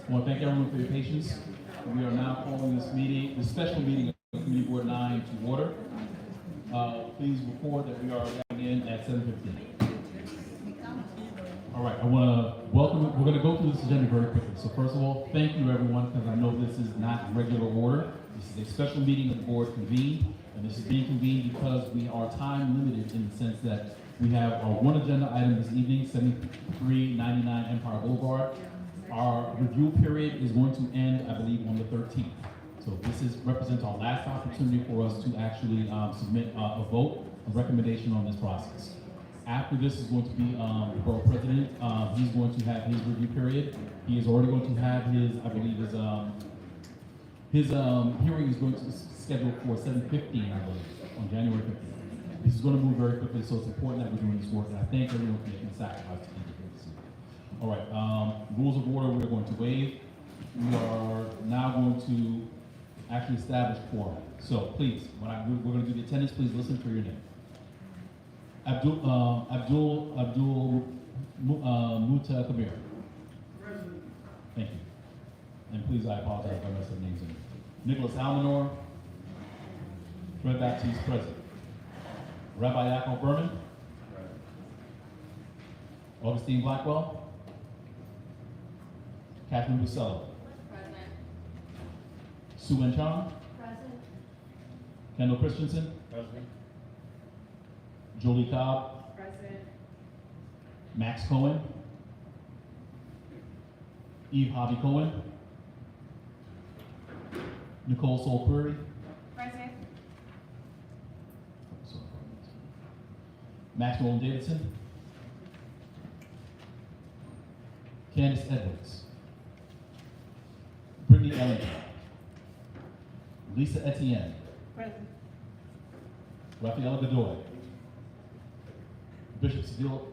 I want to thank everyone for your patience. We are now calling this meeting, this special meeting of Committee Board 9 to order. Please report that we are getting in at 7:15. All right, I want to welcome, we're going to go through this agenda very quickly. So first of all, thank you everyone, because I know this is not regular order. This is a special meeting of the board convened, and this is being convened because we are time limited in the sense that we have our one agenda item this evening, 7399 Empire Boulevard. Our review period is going to end, I believe, on the 13th. So this represents our last opportunity for us to actually submit a vote, a recommendation on this process. After this is going to be the borough president. He's going to have his review period. He is already going to have his, I believe, his hearing is going to be scheduled for 7:15, I believe, on January 15th. This is going to move very quickly, so it's important that we're doing this work, and I thank everyone for making the sacrifice to be here this evening. All right, rules of order we're going to waive. We are now going to actually establish quorum. So please, we're going to do the attendance. Please listen for your name. Abdul Muta Kabir. Present. Thank you. And please, I apologize if I messed up names in. Nicholas Almanor. Fred Baptiste, present. Rabbi Yaakov Berman. Present. Augustine Blackwell. Catherine Busello. Present. Sue Enchong. Present. Kendall Christensen. Present. Jolie Cobb. Present. Max Cohen. Eve Hobby Cohen. Nicole Sol Curry. Present. Max Nolan Davidson. Candace Edwards. Brittany Ellington. Lisa Etienne. Present. Rafaela Godoy. Bishop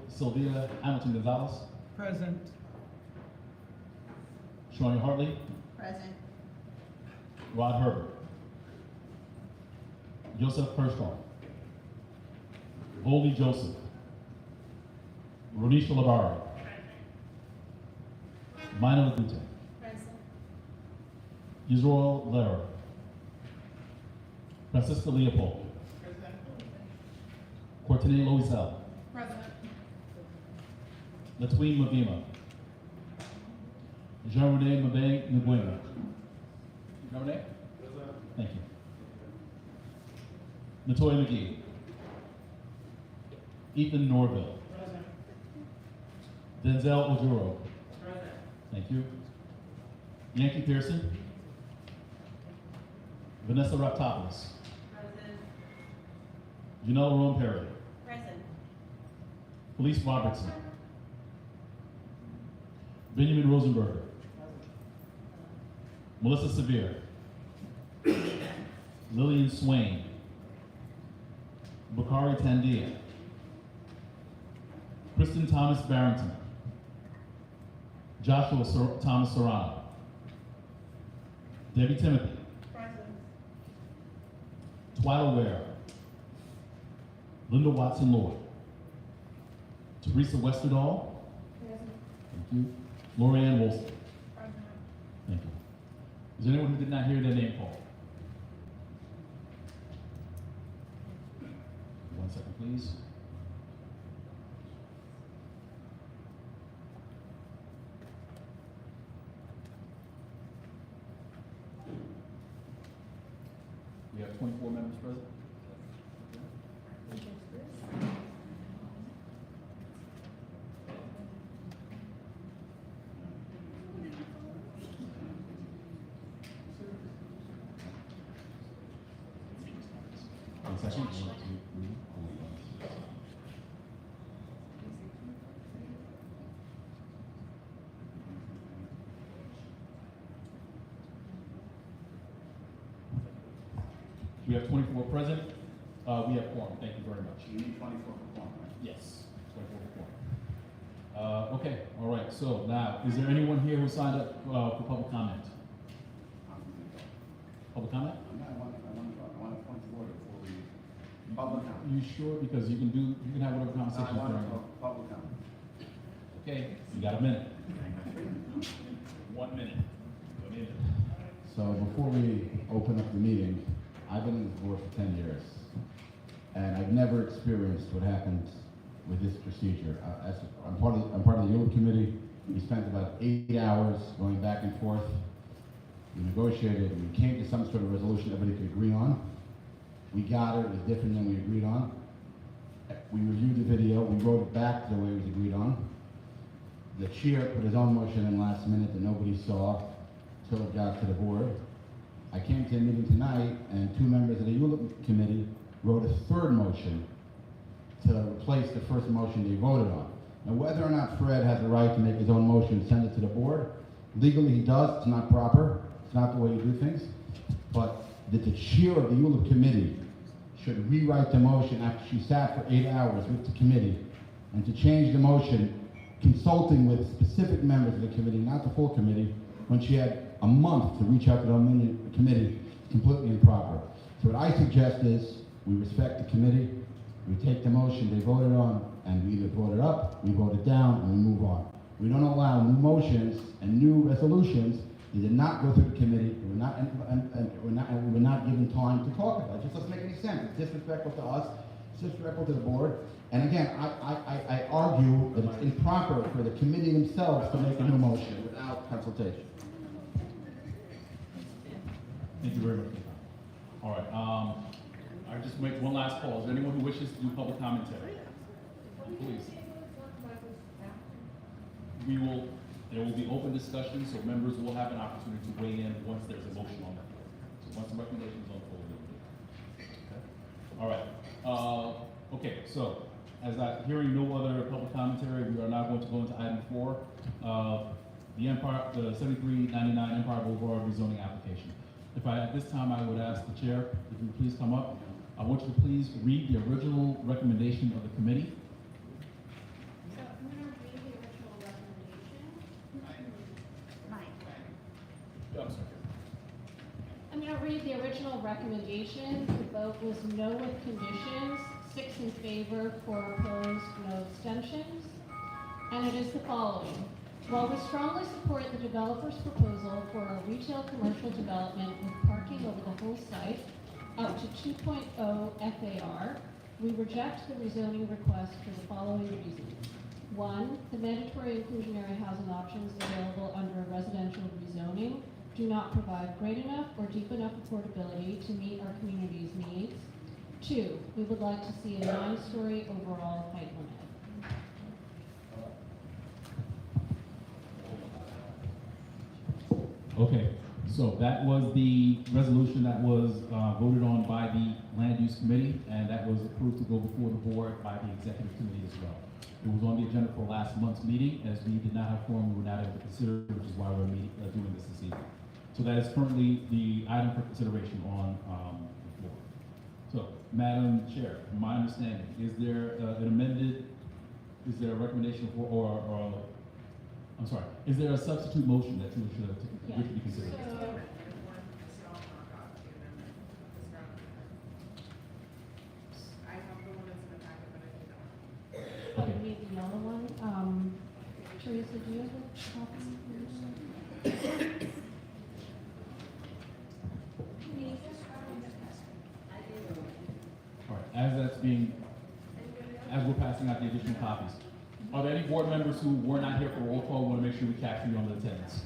Sylvia Hamilton Gonzalez. Present. Shawnee Hartley. Present. Rod Herbert. Joseph Hirschbaum. Voldy Joseph. Ronisha Labari. Mina Lagute. Present. Yisrael Lara. Francisca Leopold. Present. Courtney Loisel. Present. Latween Mavima. Jean-Rene Mabe Nguema. Jean-Rene? Thank you. Latoya McGee. Ethan Norville. Present. Denzel Ojuro. Present. Thank you. Yankee Pearson. Vanessa Raptopoulos. Present. Janelle Rome Perry. Present. Felice Robertson. Benjamin Rosenberger. Melissa Severe. Lillian Swain. Bakari Tandia. Kristen Thomas Barrington. Joshua Thomas Serrano. Debbie Timothy. Present. Twyla Ware. Linda Watson Lloyd. Teresa Westerdahl. Present. Thank you. Lorianne Wolsten. Present. Thank you. Is there anyone who did not hear their name called? 1 second, please. We have 24 members present. One second. 1, 2, 3, 4, 5, 6. We have 24 present. We have quorum. Thank you very much. You need 24 for quorum, right? Yes, 24 for quorum. Okay, all right. So now, is there anyone here who signed up for public comment? Public comment? I want a point of order before we, public comment. You sure? Because you can have whatever conversation I want during. a public comment. Okay, you got a minute. 1 minute. So before we open up the meeting, I've been in this board for 10 years, and I've never experienced what happened with this procedure. I'm part of the ULIP committee. We spent about 8 hours going back and forth. We negotiated, we came to some sort of resolution everybody could agree on. We got it was different than we agreed on. We reviewed the video, we wrote it back to the way it was agreed on. The chair put his own motion in last minute that nobody saw till it got to the board. I came to a meeting tonight and 2 members of the ULIP committee wrote a third motion to replace the first motion they voted on. Now, whether or not Fred has the right to make his own motion and send it to the board, legally he does, it's not proper, it's not the way you do things, but that the chair of the ULIP committee should rewrite the motion after she sat for 8 hours with the committee, and to change the motion, consulting with specific members of the committee, not the full committee, when she had a month to reach out to the committee, completely improper. So what I suggest is, we respect the committee, we take the motion they voted on, and we either vote it up, we vote it down, and we move on. We don't allow new motions and new resolutions. They did not go through the committee. We're not given time to talk about it. It just doesn't make any sense. It's disrespectful to us. It's disrespectful to the board. And again, I argue that it's improper for the committee themselves to make a new motion without consultation. Thank you very much. All right, I just make one last call. Is there anyone who wishes to do public commentary? Please. There will be open discussion, so members will have an opportunity to weigh in once there's a motion on the floor. So once the recommendation is on the floor, we'll do it. Okay. All right. Okay, so hearing no other public commentary, we are now going to go into item 4, the 7399 Empire Boulevard rezoning application. At this time, I would ask the chair, if you would please come up. I want you to please read the original recommendation of the committee. So I'm going to read the original recommendation. I'm sorry. I'm going to read the original recommendation. The vote was no with conditions, 6 in favor, 4 opposed, no abstentions. And it is the following. While we strongly support the developer's proposal for a retail commercial development with parking over the whole site, up to 2.0 FAR, we reject the rezoning request for the following reasons. 1, the mandatory inclusionary housing options available under a residential rezoning do not provide great enough or deep enough affordability to meet our community's needs. 2, we would like to see a 9-story overall height limit. Okay, so that was the resolution that was voted on by the Land Use Committee, and that was approved to go before the board by the Executive Committee as well. It was on the agenda for last month's meeting. As we did not have quorum, we were not able to consider it, which is why we're doing this evening. So that is currently the item for consideration on the floor. So, Madam Chair, from my understanding, is there is there a recommendation for, I'm sorry, is there a substitute motion that you should be considered? Okay. Maybe the yellow one. Teresa, do you have a copy? All right, as we're passing out the additional copies, are there any board members who were not here for roll call? We want to make sure we capture you on the attendance.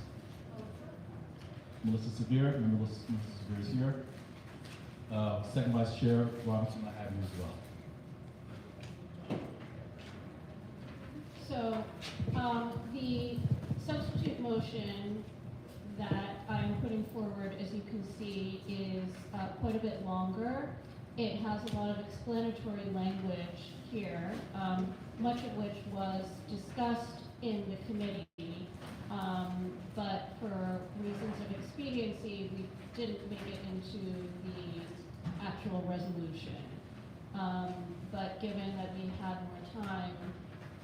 Melissa Severe, member Melissa Severe is here. Second Vice Chair Robinson, I have you as well. So, the substitute motion that I'm putting forward, as you can see, is quite a bit longer. It has a lot of explanatory language here, much of which was discussed in the committee, but for reasons of expediency, we didn't make it into the actual resolution. But given that we had more time,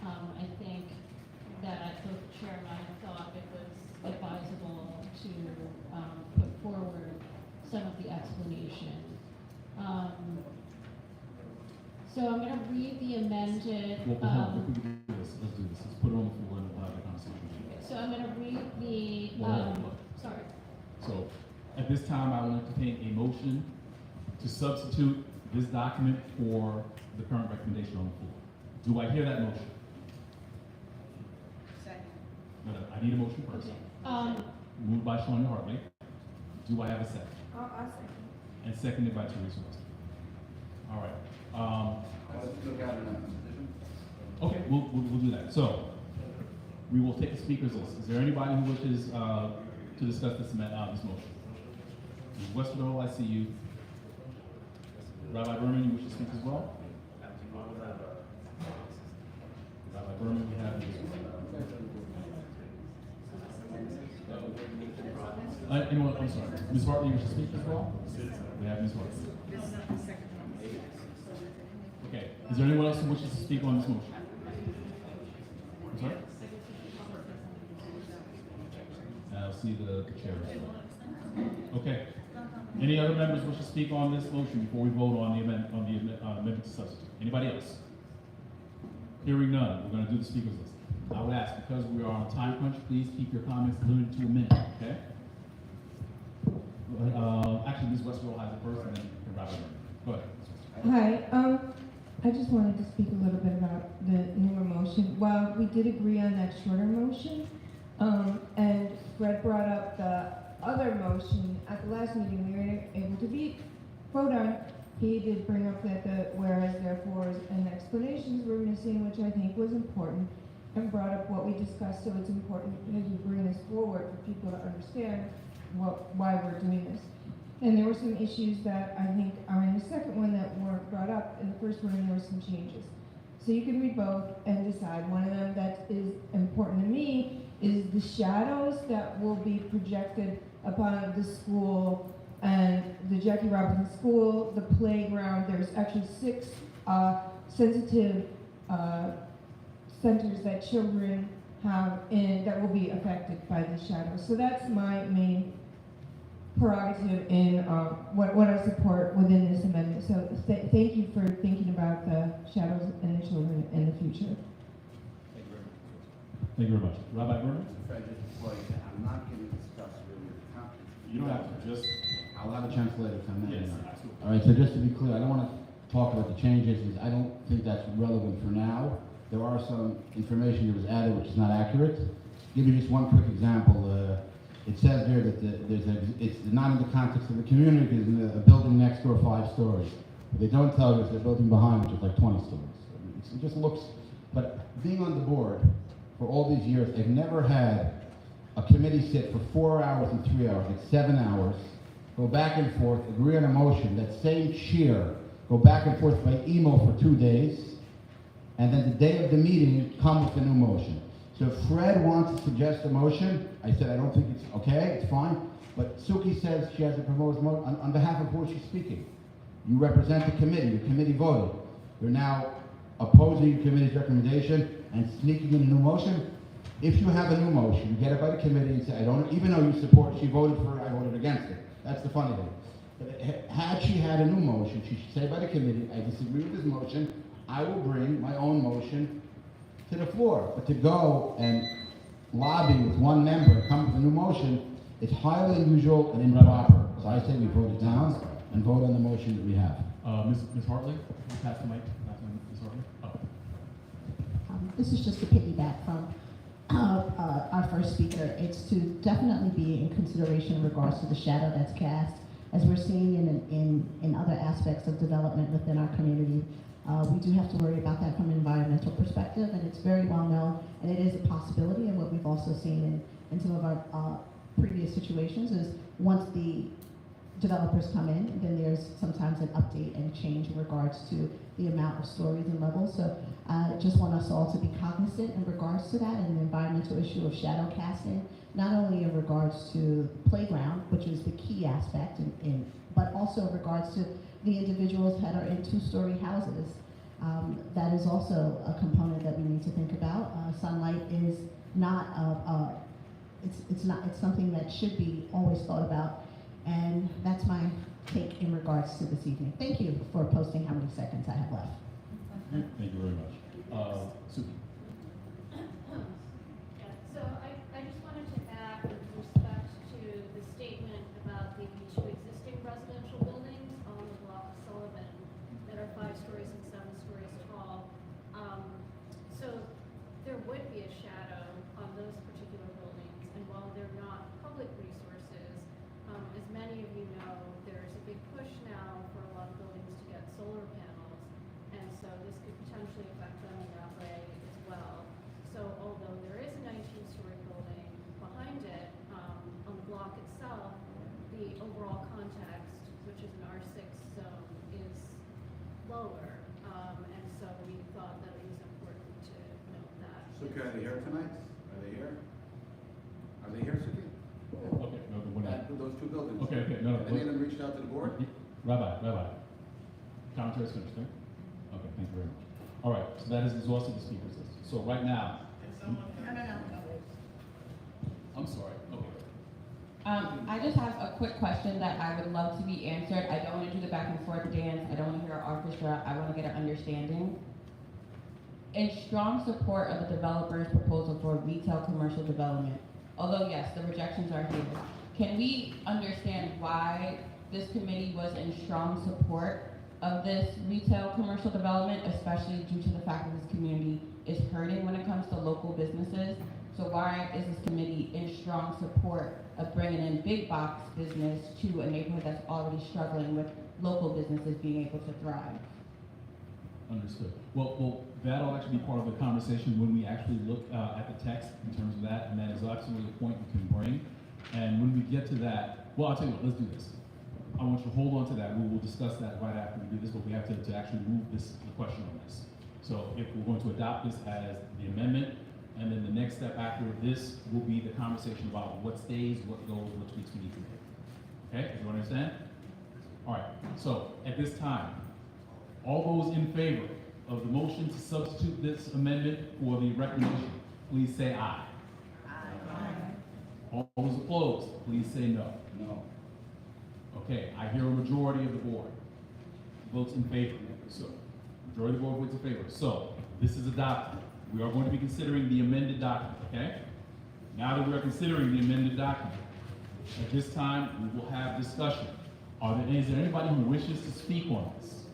I think that both the chair and I thought it was advisable to put forward some of the explanation. So I'm going to read the amended. Well, hold on, if we can do this, let's do this. Let's put it on the floor and we'll have the conversation. So I'm going to read the. Well, Sorry. So, At this time, I will entertain a motion to substitute this document for the current recommendation on the floor. Do I hear that motion? Second. No, I need a motion first. Moved by Sonia Hartley. Do I have a second? I'll second. And seconded by Teresa West. All right. Okay, we'll do that. So, we will take a speaker's list. Is there anybody who wishes to discuss this motion? Ms. Westerville, I see you. Rabbi Berman, you wish to speak as well? Rabbi Berman, we have you. Anyone, I'm sorry. Ms. Hartley, you wish to speak as well? We have Ms. Hartley. This is not the second one. Okay, is there anyone else who wishes to speak on this motion? I'm sorry? I'll see the chair. Okay. Any other members wish to speak on this motion before we vote on the amendment to substitute? Anybody else? Hearing none, we're going to do the speakers list. I would ask, because we are on a time crunch, please keep your comments limited to a minute, okay? Actually, Ms. Westfield has it first, and then Robert Berman. Go ahead. Hi, I just wanted to speak a little bit about the newer motion. While we did agree on that shorter motion, and Fred brought up the other motion at the last meeting, we were able to vote on. He did bring up that the whereas, therefore, and explanations were missing, which I think was important, and brought up what we discussed, so it's important as we bring this forward for people to understand why we're doing this. And there were some issues that I think are in the second one that weren't brought up. In the first one, there were some changes. So you can read both and decide. One of them that is important to me is the shadows that will be projected upon the school and the Jackie Robinson School, the playground. There's actually 6 sensitive centers that children have that will be affected by the shadows. So that's my main prerogative in what I support within this amendment. So thank you for thinking about the shadows and the children in the future. Thank you very much. Rabbi Berman? Fred, just before you, I'm not going to discuss really the content. You don't have to, just, I'll have a chance later if I'm not. yes, absolutely. All right, so just to be clear, I don't want to talk about the changes, because I don't think that's relevant for now. There are some information that was added which is not accurate. Give you just one quick example. It says here that it's not in the context of the community, because in a building next door 5 stories. What they don't tell you is the building behind, which is like 20 stories. It just looks, but being on the board for all these years, I've never had a committee sit for 4 hours and 3 hours, like 7 hours, go back and forth, agree on a motion, that same chair, go back and forth by email for 2 days, and then the day of the meeting, come with a new motion. So if Fred wants to suggest a motion, I said I don't think it's okay, it's fine, but Suki says she has a proposed motion. On behalf of who is she speaking? You represent the committee voted. You're now opposing the committee's recommendation and sneaking in a new motion. If you have a new motion, you get it by the committee and say, I don't, even though you support, she voted for it, I voted against it. That's the funny thing. But had she had a new motion, she should say by the committee, I disagree with this motion, I will bring my own motion to the floor. But to go and lobby with one member, come with a new motion, it's highly unusual and improper. So I say we vote it down and vote on the motion that we have. Ms. Hartley, you pass the mic. Ms. Hartley. Oh. This is just to piggyback from our first speaker. It's to definitely be in consideration in regards to the shadow that's cast, as we're seeing in other aspects of development within our community. We do have to worry about that from an environmental perspective, and it's very well known, and it is a possibility, and what we've also seen in some of our previous situations is once the developers come in, then there's sometimes an update and change in regards to the amount of stories and levels. So I just want us all to be cognizant in regards to that and the environmental issue of shadow casting, not only in regards to playground, which is the key aspect, but also in regards to the individuals that are in 2-story houses. That is also a component that we need to think about. Sunlight is not it's something that should be always thought about. And that's my take in regards to this evening. Thank you for posting how many seconds I have left. Thank you very much. Suki. Yeah, so I just wanted to add with respect to the statement about the which is an R6 zone, is lower. And so we thought that it was important to note that. Suki, are they here tonight? Are they here? Are they here, Suki? Okay, no, we're not. Those two buildings. Okay, no, Have any of them reached out to the board? Rabbi. Commentary's finished, right? Okay, thank you very much. All right, so that is exhausted the speakers list. So right now, I'm sorry, okay. I just have a quick question that I would love to be answered. I don't want to do the back and forth dance. I don't want to hear an orchestra. I want to get an understanding. In strong support of the developer's proposal for retail commercial development, although yes, the rejections are here, can we understand why this committee was in strong support of this retail commercial development, especially due to the fact that this community is hurting when it comes to local businesses? So why is this committee in strong support of bringing in big box business to a neighborhood that's already struggling with local businesses being able to thrive? Understood. Well, that'll actually be part of the conversation when we actually look at the text in terms of that, and that is absolutely a point you can bring. And when we get to that, well, I'll tell you what, let's do this. I want you to hold on to that. We will discuss that right after we do this, but we have to actually move the question on this. So if we're going to adopt this as the amendment, and then the next step after this will be the conversation about what stays, what goes, what tweaks we need to make. Okay, do you understand? All right, so at this time, all those in favor of the motion to substitute this amendment for the recommendation, please say aye. Aye. All those opposed, please say no. No. Okay, I hear a majority of the board votes in favor. So, majority of the board votes in favor. So, this is adopted. We are going to be considering the amended document, okay? Now that we are considering the amended document, at this time, we will have discussion. Is there anybody who wishes to speak on this?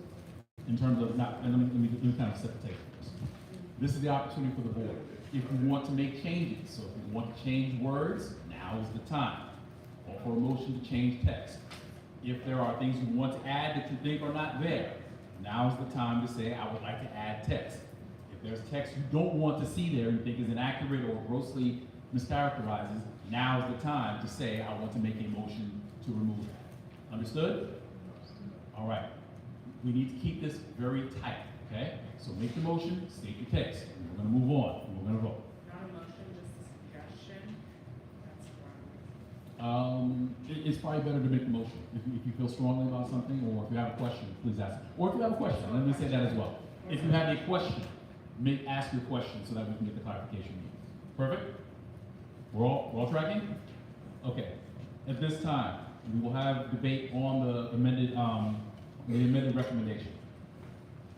In terms of, and let me kind of set the table first. This is the opportunity for the board. If you want to make changes, so if you want to change words, now is the time. Or for a motion to change text. If there are things you want to add that you think are not there, now is the time to say, I would like to add text. If there's text you don't want to see there and think is inaccurate or grossly mischaracterizes, now is the time to say, I want to make a motion to remove that. Understood? All right. We need to keep this very tight, okay? So make the motion, state the text. And we're going to move on, and we're going to vote. Not a motion, just a suggestion. That's It's probably better to make the motion. If you feel strongly about something, or if you have a question, please ask. Or if you have a question, let me say that as well. If you have a question, ask your question so that we can get the clarification needed. Perfect? We're all tracking? Okay. At this time, we will have debate on the amended recommendation.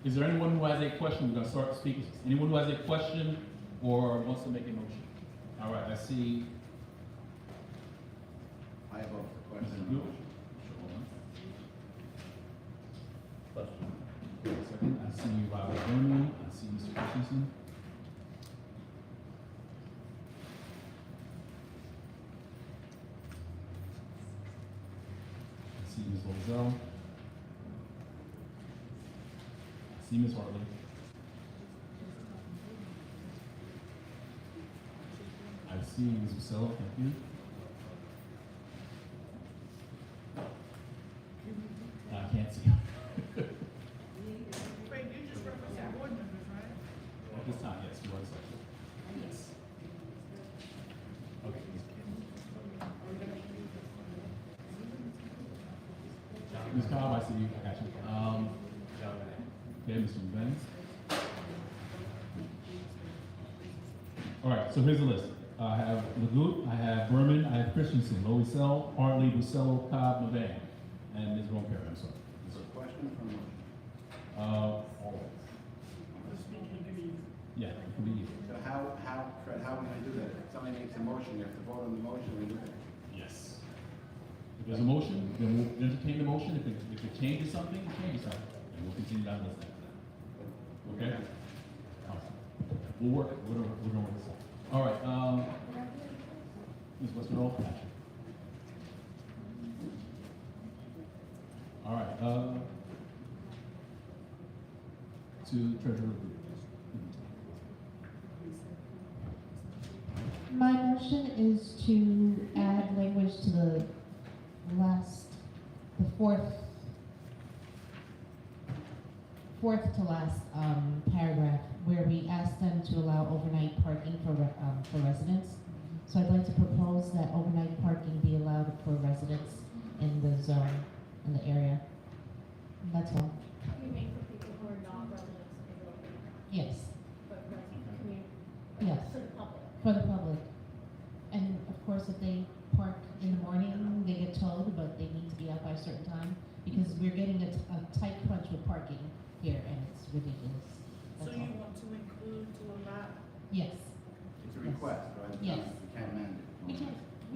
Is there anyone who has a question? We're going to start the speakers. Anyone who has a question or wants to make a motion? All right, I see. I vote for question. You? Question. Wait a second. I see Robert Berman. I see Mr. Christensen. I see Ms. Lozelle. I see Ms. Hartley. I see Ms. Vasello. Thank you. I can't see. Wait, you just represent board members, right? At this time, yes, you are second. Yes. Okay. Ms. Cobb, I see you. I got you. Okay, Mr. Benz. All right, so here's the list. I have Legout, I have Berman, I have Christensen, Loisel, Hartley, Bucello, Cobb, Levan, and Ms. Rompere, I'm sorry. Is there a question from motion? Always. Yeah, it can be either. So Fred, how are we gonna do that? If somebody makes a motion, you have to vote on the motion, we do that. Yes. If there's a motion, then we'll entertain the motion. If it changes something, it changes something. And we'll continue down this after that. Okay? All right. We'll work, we're gonna work this out. All right, Ms. Westerdahl? All right, to Treasurer. My motion is to add language to the fourth fourth to last paragraph, where we asked them to allow overnight parking for residents. So I'd like to propose that overnight parking be allowed for residents in the zone, in the area. That's all. You mean for people who are not residents of the building, Yes, but residents, community, yes, for the public? for the public. And of course, if they park in the morning, they get towed, but they need to be out by a certain time, because we're getting a tight crunch with parking here, and it's ridiculous. So That's you all. want to include to allow? Yes, It's a request, right? Yes. You can't amend it. we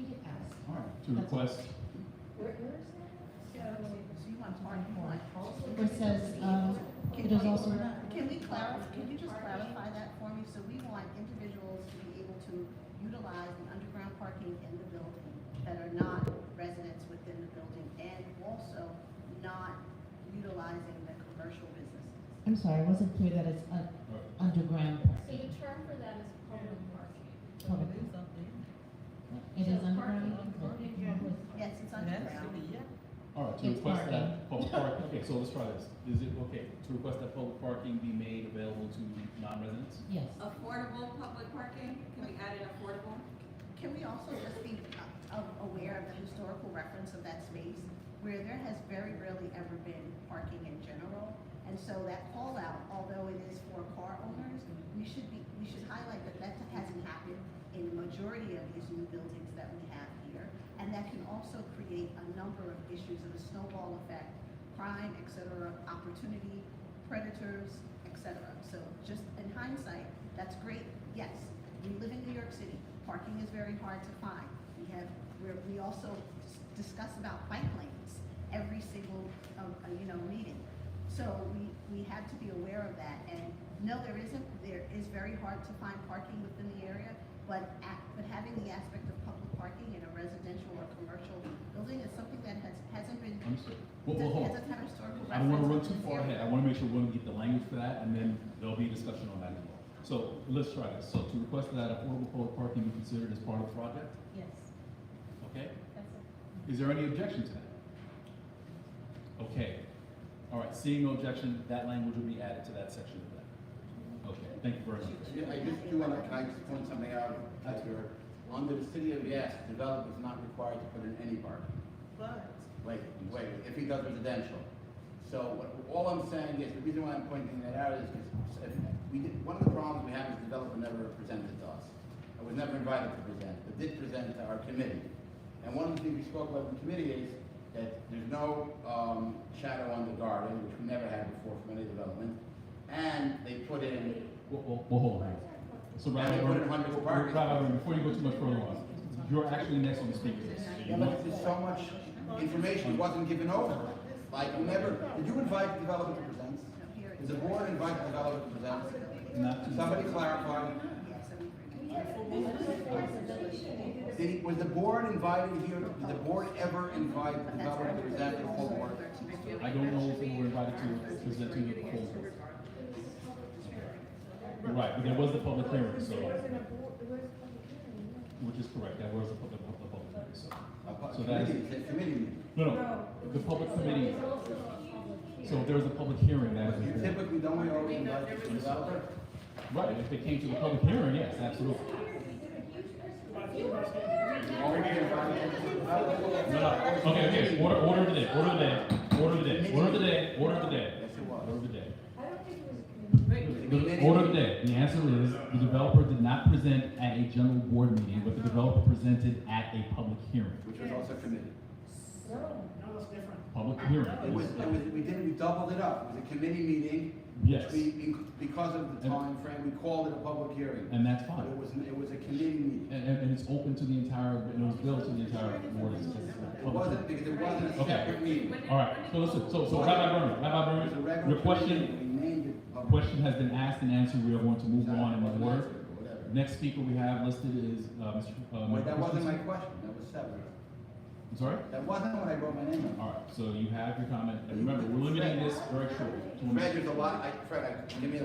can ask. All right, to request, So you want part one also? Where it says, it is also, Can we clarify, can you just clarify that for me? So we want individuals to be able to utilize the underground parking in the building that are not residents within the building and also not utilizing the commercial businesses. I'm sorry, I wasn't clear that it's underground So parking. the term for that is public parking. Public. It is So underground? Yes, it's underground. all right, to It's request parking. that public parking, okay, so let's try this. Is it okay to request that public parking be made available to non-residents? Yes. Affordable public parking, can we add in affordable? Can we also just be aware of the historical reference of that space where there has very rarely ever been parking in general? And so that call out, although it is for car owners, we should highlight that that hasn't happened in the majority of these new buildings that we have here. And that can also create a number of issues of a snowball effect, crime, et cetera, opportunity, predators, et cetera. So just in hindsight, that's great. Yes, we live in New York City. Parking is very hard to find. We also discuss about bike lanes every single, meeting. So we have to be aware of that. And no, there is very hard to find parking within the area, but having the aspect of public parking in a residential or commercial building is something that hasn't been, Understood. Well, hold on. doesn't have historical reference. I don't wanna run too in this far area. ahead. I wanna make sure we're gonna get the language for that, and then there'll be a discussion on that as well. So let's try this. So to request that affordable public parking be considered as part of the project, Yes, okay? that's it. Is there any objection to that? Okay. All right, seeing no objection, that language will be added to that section of that. Okay, thank you very much. Yeah, I just do want to, can I just point something out? That here, under the city of Yes, developer is not required to put in any parking. But Wait, if he does residential. So all I'm saying is, the reason why I'm pointing that out is because one of the problems we have is the developer never presented to us. I was never invited to present, but did present to our committee. And one of the things we spoke about in the committee is that there's no shadow on the garden, which we never had before from any development. And they put in, Well, hold on. So Yeah, Rabbi they put in Berman, hundreds of parking. Rabbi Berman, before you go too much further on, you're actually next on the speaker list. So yeah, you but want- there's so much information wasn't given over. Like, did you invite the developer to present? No, here it Did is. the board invite the developer to present? Not to- Somebody clarify. Yes, Was the board invited here, did the board ever invite the developer to present to the full board? I don't know if we were invited to present to the full board. Right, but there was the public hearing, so, which is correct, that was the public hearing, so. So that is- Committee, it's a committee meeting. No, the public committee, so if there was a public hearing, that is. the board. Typically, don't we always invite the developer? Right, if they came to the public hearing, yes, absolutely. Only we invited the developer? No, okay, order of the day, order of the day, order of the day, order of the day, order of the day. Yes, it was. Order of the day. Committee. Order of the day, the answer is, the developer did not present at a general board meeting, but the developer presented at a public hearing. Which was also committee. Public hearing. We doubled it up. It was a committee meeting. Yes. Because of the time frame, we called it a public hearing. And that's But fine. it was a committee meeting. And it's open to the entire, it was billed to the entire board. It's a It public wasn't, because it wasn't a Okay. separate meeting. All right, so listen, so Rabbi It was a Berman, regular your question, committee. We named it public. question has been asked and answered, we are going to move on in the order. Whatever. Next speaker we have listed is, Mr. Wait, that wasn't my Christensen. question. That was seven. I'm sorry? That wasn't what I wrote my name on. All right, so you have your comment, and remember, we're limiting this very short. to a Fred, minute. there's a lot, give me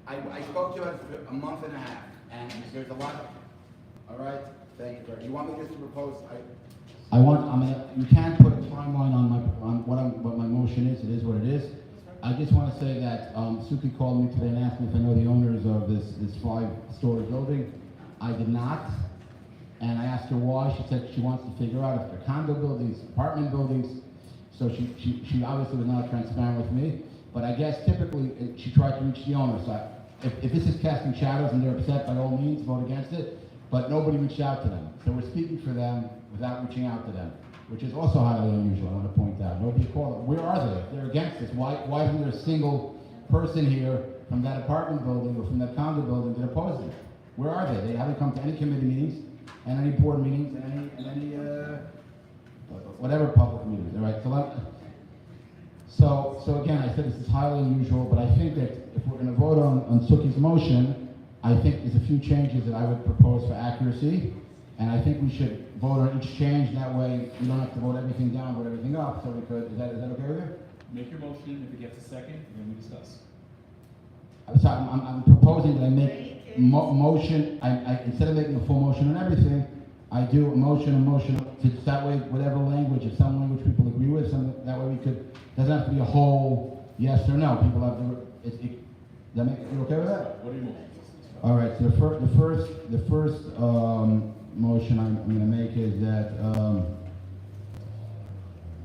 I spoke to you for a month and a half, and there's a lot, all right? Thank you, Fred. You want me just to propose, you can't put a timeline on what my motion is, it is what it is. I just wanna say that Suki called me today and asked me if I know the owners of this 5-story building. I did not. And I asked her why. She said she wants to figure out if they're condo buildings, apartment buildings. So she obviously was not transparent with me. But I guess typically she tried to reach the owners. So if this is casting shadows and they're upset, by all means, vote against it. But nobody reached out to them. So we're speaking for them without reaching out to them, which is also highly unusual, I want to point out. Nobody called them. Where are they? They're against this. Why isn't there a single person here from that apartment building or from that condo building that opposes it? Where are they? They haven't come to any committee meetings and any board meetings and any whatever public meetings, all right? So again, I said this is highly unusual, but I think that if we're going to vote on Suki's motion, I think there's a few changes that I would propose for accuracy, and I think we should vote on each change. That way, we don't have to vote everything down, vote everything up. So we could. Is that okay with you? Make your motion. If it gets a second, then we discuss. So I'm proposing that I make motion. I instead of making a full motion on everything, I do a motion. That way, whatever language, if some language people agree with, that way we could. Doesn't have to be a whole yes or no. People have the. That make you okay with that? What are your motions? All right. So the first motion I'm going to make is that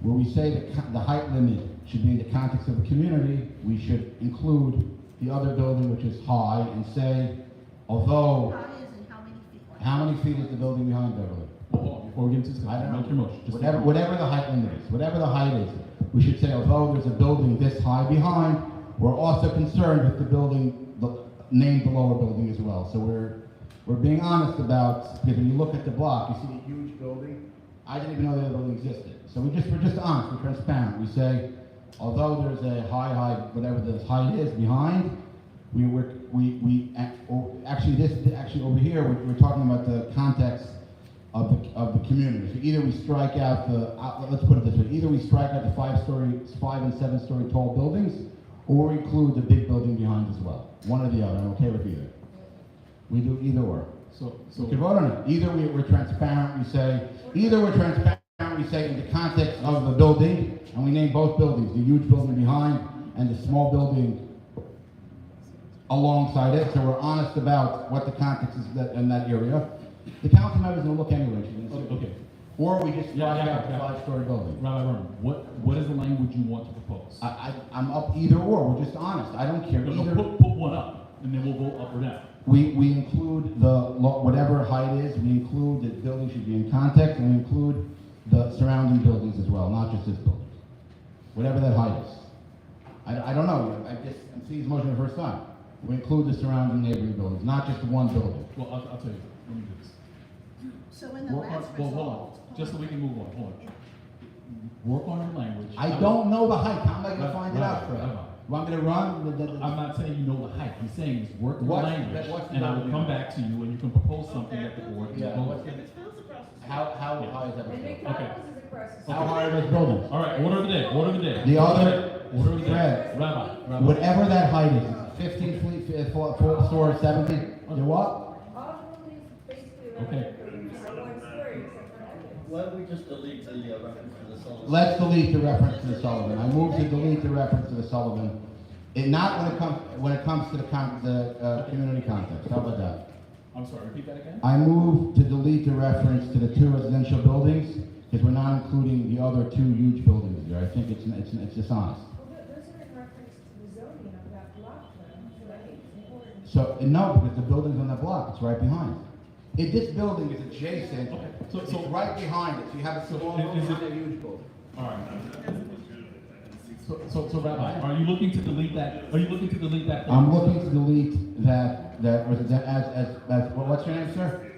where we say that the height limit should be in the context of a community, we should include the other building, which is high, and say, although. How is and how many feet? How many feet is the building behind Beverly? Well, before we get into this, I don't know. make your motion. Just Whatever the height limit is, whatever the height is, we should say, although there's a building this high behind, we're also concerned with the building named the lower building as well. So we're being honest about, because when you look at the block, you see a huge building. I didn't even know the other building existed. So we're just honest, we're transparent. We say, although there's a high, whatever the height is behind, actually over here, we're talking about the context of the community. So either we strike out let's put it this way, either we strike out the 5 and 7-story tall buildings, or we include the big building behind as well. One or the other, I'm okay with either. We do either or. So We can vote on it. Either we're transparent, we say in the context of the building, and we name both buildings, the huge building behind and the small building alongside it, so we're honest about what the context is in that area. The council members will look anyway. Okay. Or we just Yeah, strike yeah, out the yeah. 5-story building. Rabbi Berman, what is the language you want to propose? I'm up either or, we're just honest, I don't care. No, Either, put one up, and then we'll vote up or down. we include whatever height is, we include the building should be in context, and we include the surrounding buildings as well, not just this building. Whatever that height is. I don't know, I'm seeing this motion for the first time. We include the surrounding neighboring buildings, not just one building. Well, I'll tell you, let me do this. So in the Work on, last well, result. hold on, just so we can move on, hold on. Work on your language. I don't know the height, how am I gonna find it out, Fred? Rabbi. Want me to run? I'm not saying you know the height, I'm saying is work the What's- language, what's the and I will building? come back to you, and you can propose something that the board can Yeah, vote. what's the- How high is that building? Okay. How high are those buildings? All right, order of the day, order of the day. The other- Order of the day. Fred. Rabbi. Whatever that height is, 15 feet, 4 stories, 17, you what? Okay. Why don't we just delete the reference to the Sullivan? Let's delete the reference to the Sullivan. I move to delete the reference to the Sullivan. Not when it comes to the community context. How about that? I'm sorry, repeat that again? I move to delete the reference to the 2 residential buildings, because we're not including the other 2 huge buildings there. I think it's dishonest. Those are in reference to the zoning of that block plan, so I think it's important. So, no, because the building's on that block, it's right behind. If this building is adjacent, Okay, so- it's right behind it, so you have a small building is it- and a huge building. All right. So Rabbi, are you looking to delete that, I'm looking to delete that what's your name, sir?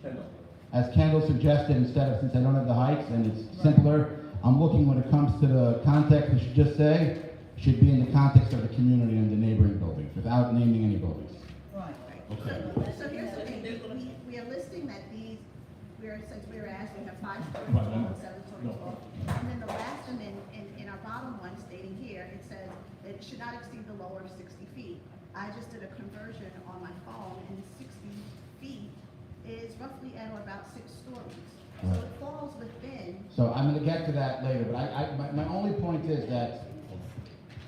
Kendall. As Kendall suggested, since I don't have the heights and it's simpler, I'm looking when it comes to the context, it should just say, should be in the context of the community and the neighboring buildings, without naming any buildings. Right. Okay. So here's the thing, we are listing that these, since we were asked, we have 5 stories Right, tall no. and 7 stories No. tall. And then the last one in our bottom one stating here, it says it should not exceed the lower of 60 feet. I just did a conversion on my phone, and 60 feet is roughly at or about 6 stories. So Right. it falls within. So I'm gonna get to that later, but my only point is that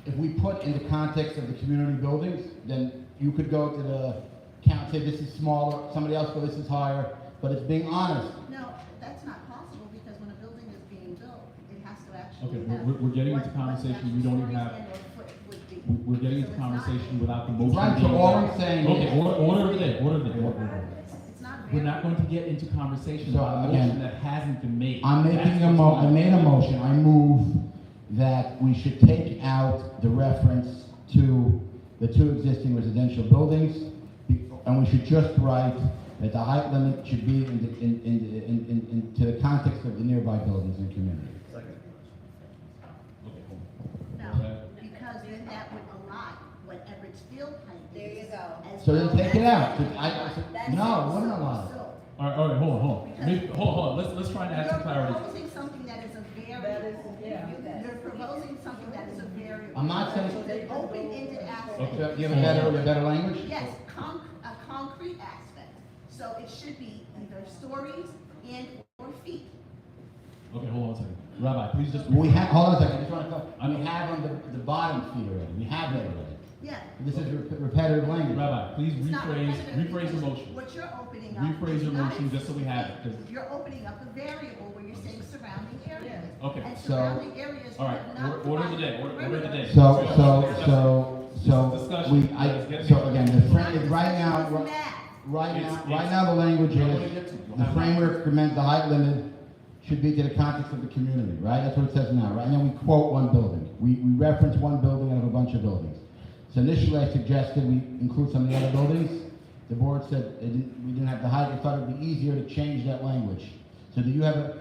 if we put in the context of the community buildings, then you could go to the count, say this is smaller, somebody else go this is higher, but it's being honest. No, that's not possible, because when a building is being built, it has to Okay, actually have. we're getting into what conversation, the we don't even stories have, and or foot would be. we're getting into So it's not- conversation without the motion. Right, so being all made. I'm saying Okay, is, order of the day, order of the day. It's not We're not very- going to get into conversation So, about a again, motion that hasn't been made. I'm making I made a motion, I move that we should take out the reference to the two existing residential buildings, and we should just write that the height limit should be into the context of the nearby buildings and community. Second. Okay, hold on. No, because then that would allot whatever its field height is. There you go. as So then well take it as out. the- No, it wouldn't allow it. So, All right, hold on. Maybe, hold on, let's try and add some you're clarity. proposing something that is a variable. You're proposing something that is a variable. I'm not saying- So the open-ended aspect. Okay. So you have a better language? Yes, a concrete aspect. So it should be either stories and or feet. Okay, hold on a second. Rabbi, please just. We have, hold on a second, I just want to, we have on the bottom feet already, we have that already. Yeah. This is repetitive language. Rabbi, please It's not rephrase repetitive the because motion. What you're opening up. Rephrase is your not motion just so we have it, 'cause- You're opening up a variable where you're saying surrounding areas. Okay. And So- surrounding areas. All right, you have not order of the day, provided order of the day. So, Discussion. we, Let's so again, the frame, right It's now, math. right now, the language You're gonna is, get to it. the framework recommends the height limit should be to the context of the community, right? That's what it says now, right? And then we quote one building. We reference one building out of a bunch of buildings. So initially, I suggested we include some of the other buildings. The board said we didn't have the height, they thought it'd be easier to change that language. So do you have a,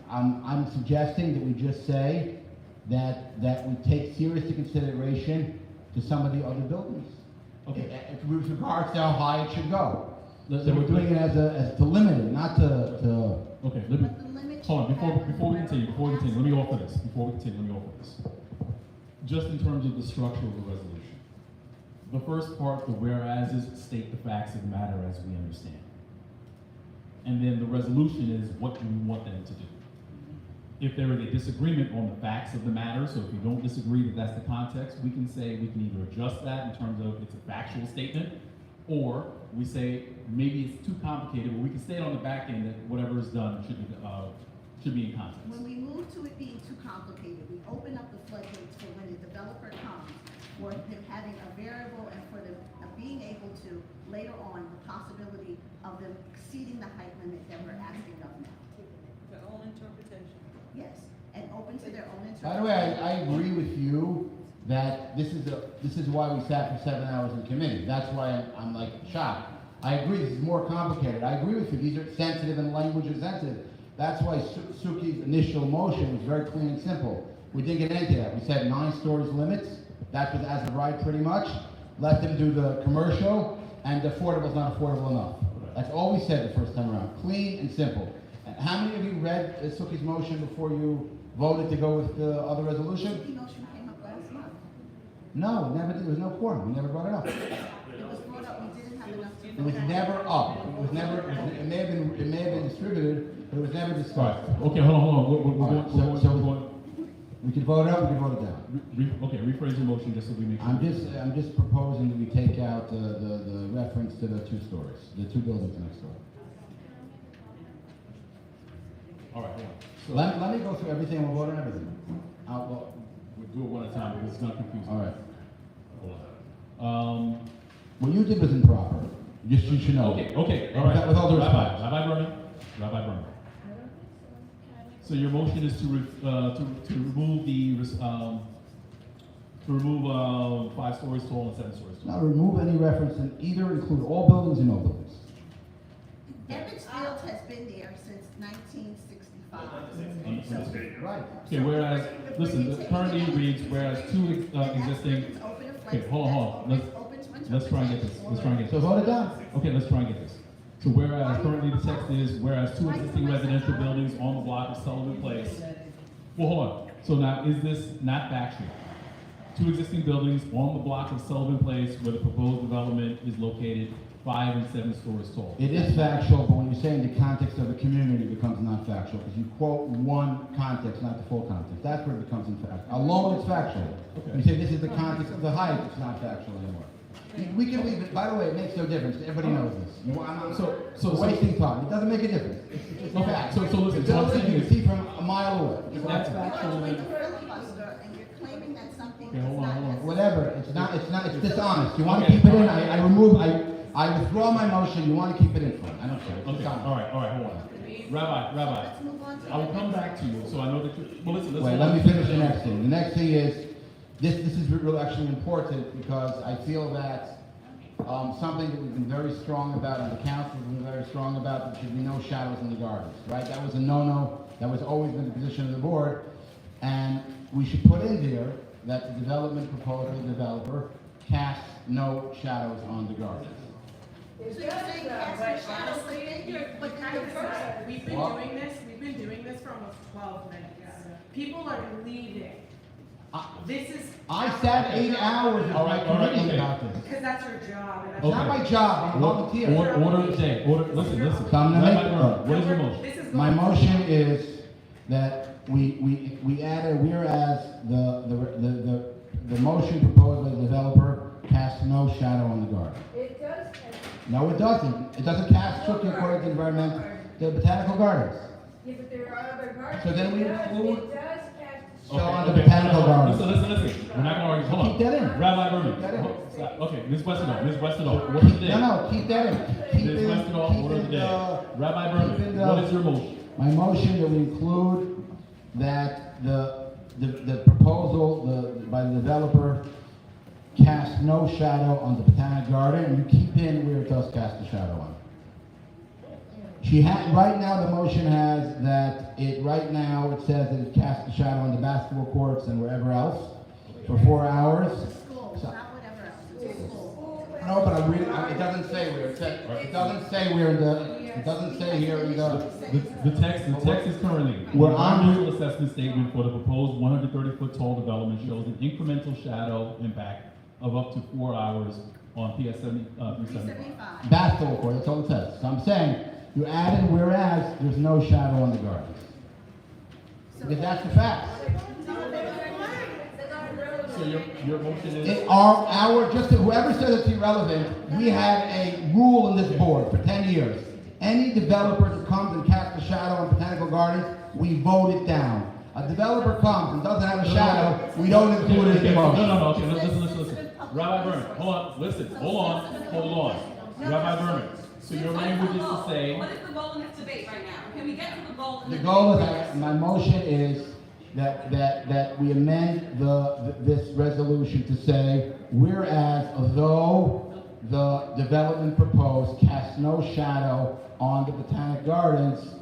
I'm suggesting that we just say that we take seriously consideration to some of the other buildings. Okay. With regards to how high it should go. Let's- So we're doing it as to limit it, not to. Okay, let me, But the limit. hold on, should have before we continue, let me offer this, aspect. Just in terms of the structure of the resolution. The first part, the whereases, state the facts of the matter as we understand. And then the resolution is what do we want them to do? If there is a disagreement on the facts of the matter, so if you don't disagree that that's the context, we can say, we can either adjust that in terms of it's a factual statement, or we say, maybe it's too complicated, but we can state on the back end that whatever is done should be in context. When we move to it being too complicated, we open up the floodgates for when the developer comes, for them having a variable and for them being able to, later on, the possibility of them exceeding the height limit that we're asking of now. Their own interpretation. Yes, and open to their own interpretation. By the way, I agree with you that this is why we sat for 7 hours in committee. That's why I'm like shocked. I agree, this is more complicated. I agree with you, these are sensitive and language is sensitive. That's why Suki's initial motion was very clean and simple. We didn't get into that. We said 9 stories limits, that was as of right pretty much. Let them do the commercial, and affordable is not affordable enough. That's all we said the first time around, clean and simple. And how many of you read Suki's motion before you voted to go with the other resolution? The motion came up last month. No, we never did. There was no quorum. We never brought it up. It was brought up, we didn't have enough to. It was never up. It was never. It may have been distributed, but it was never All right, discussed. okay, hold on, we're All right, going, so- we're going, We can vote it up. We can vote it down. okay, rephrase your motion just so we make sure. I'm just proposing that we take out the reference to the 2 stories, the 2 buildings next door. All right, hold on. So, Let me go through everything. We'll vote on everything. Well, we'll do it one at a time because it's not confusing. all right. Hold on. What you did was improper. You should know. Okay, all right. With all due respect. Rabbi Berman. So your motion is to remove to remove 5 stories tall and 7 stories tall. Now remove any reference and either include all buildings and no buildings. Evans Field has been there since 1965. Understood. Right. Okay, whereas, listen, the currently reads, whereas 2 existing, okay, hold on. Let's try and get this, So vote it down. Okay, let's try and get this. So whereas currently the text is, whereas 2 existing residential buildings on the block of Sullivan Place. Well, hold on. So now, is this not factual? 2 existing buildings on the block of Sullivan Place where the proposed development is located, 5 and 7 stories tall. It is factual, but when you say in the context of the community, it becomes non-factual, because you quote one context, not the full context. That's where it becomes factual. Alone, it's factual. Okay. When you say this is the context of the height, it's not factual anymore. We can leave it, by the way, it makes no difference, everybody knows this. So Wasting time, it doesn't make a difference. It's Okay, fact. so listen, It's so I'm something saying you is- can see from a mile away. If that's You're factual, doing then, filibuster, and you're claiming that something Okay, is hold on, not hold on. necessary. Whatever, it's dishonest. You wanna Okay. keep it in, I withdraw my motion, you wanna keep it in front, I don't care. It's okay, dishonest. all right, hold on. Rabbi, Let's move on to. I will come back to you, so I know that you, well, listen, let's. Wait, let me finish the next thing. The next thing is, this is really actually important, because I feel that, something that we've been very strong about, and the council has been very strong about, there should be no shadows in the gardens, right? That was a no-no, that was always been the position of the board, and we should put in there that the development proposal developer casts no shadows on the gardens. So you're saying cast your shadows, but then the first. We've been What? doing this for almost 12 minutes. People are leaving. This is. I sat 8 hours with All my right, all right, committee okay. about this. Because that's your job. And that's It's not my job, I'm a volunteer. Order of the day, listen. So I'm gonna Rabbi make- Berman, what is your motion? This is My going- motion is that we add a whereas the motion proposed by the developer casts no shadow on the garden. It does, No, it doesn't. It doesn't cast strictly according to the botanical gardens. yeah, but there are other gardens. So then we It does- include- It does cast. So Okay, on the okay, botanical gardens. Listen, we're not gonna argue, hold on. Keep that in. Rabbi Berman, Keep that in. okay, Ms. Westerdahl, order of the day. No, keep that in. Keep Ms. it, Westerdahl, keep order of the it, day. Rabbi keep Berman, it, what is your motion? My motion that we include that the proposal, by the developer casts no shadow on the botanic garden, and you keep in where it does cast a shadow on. Right now, the motion has that right now, it says that it casts a shadow on the basketball courts and wherever else for 4 hours. School, So- not whatever else, it's school. No, but I'm reading, it doesn't say where, it doesn't say where it doesn't say here in the, The text is currently, We're the on- environmental assessment statement for the proposed 130-foot tall development shows an incremental shadow impact of up to 4 hours on PS 375. 375. basketball court, that's all it says. So I'm saying, you add in whereas, there's no shadow on the gardens. Because that's the fact. So your motion is? Whoever says it's irrelevant, we had a rule in this board for 10 years. Any developer that comes and casts a shadow on botanical gardens, we vote it down. A developer comes and doesn't have a shadow, we don't include it in the motion. No, okay, listen. Rabbi Berman, hold on. Rabbi Berman, so your language is to say, What is the goal in this debate right now? Can we get to the goal? in The this goal debate? is, my motion is that we amend this resolution to say, whereas although the development proposed casts no shadow on the botanic gardens,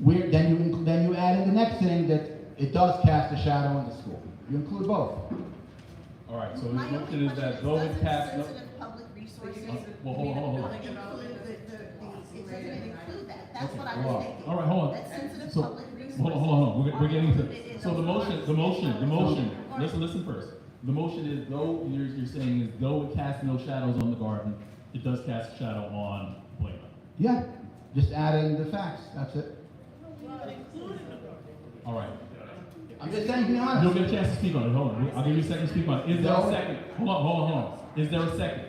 then you add in the next thing that it does cast a shadow on the school. You include both. all right, so My his only motion is question that though it doesn't casts, sensitive public resources well, hold on. include it doesn't include that, that's what I Hold was on. thinking. All right, hold on. That sensitive So, public resources. hold on, we're getting to, It is so the on motion, listen first. The motion is, though, you're saying is, though it casts no shadows on the garden, it does cast a shadow on Boulevard. Yeah, just add in the facts, that's it. All right. I'm just saying, be You'll honest. get a chance to speak on it, hold on. I'll give you a second to speak on it. Is there a second? Hold on. Is there a second?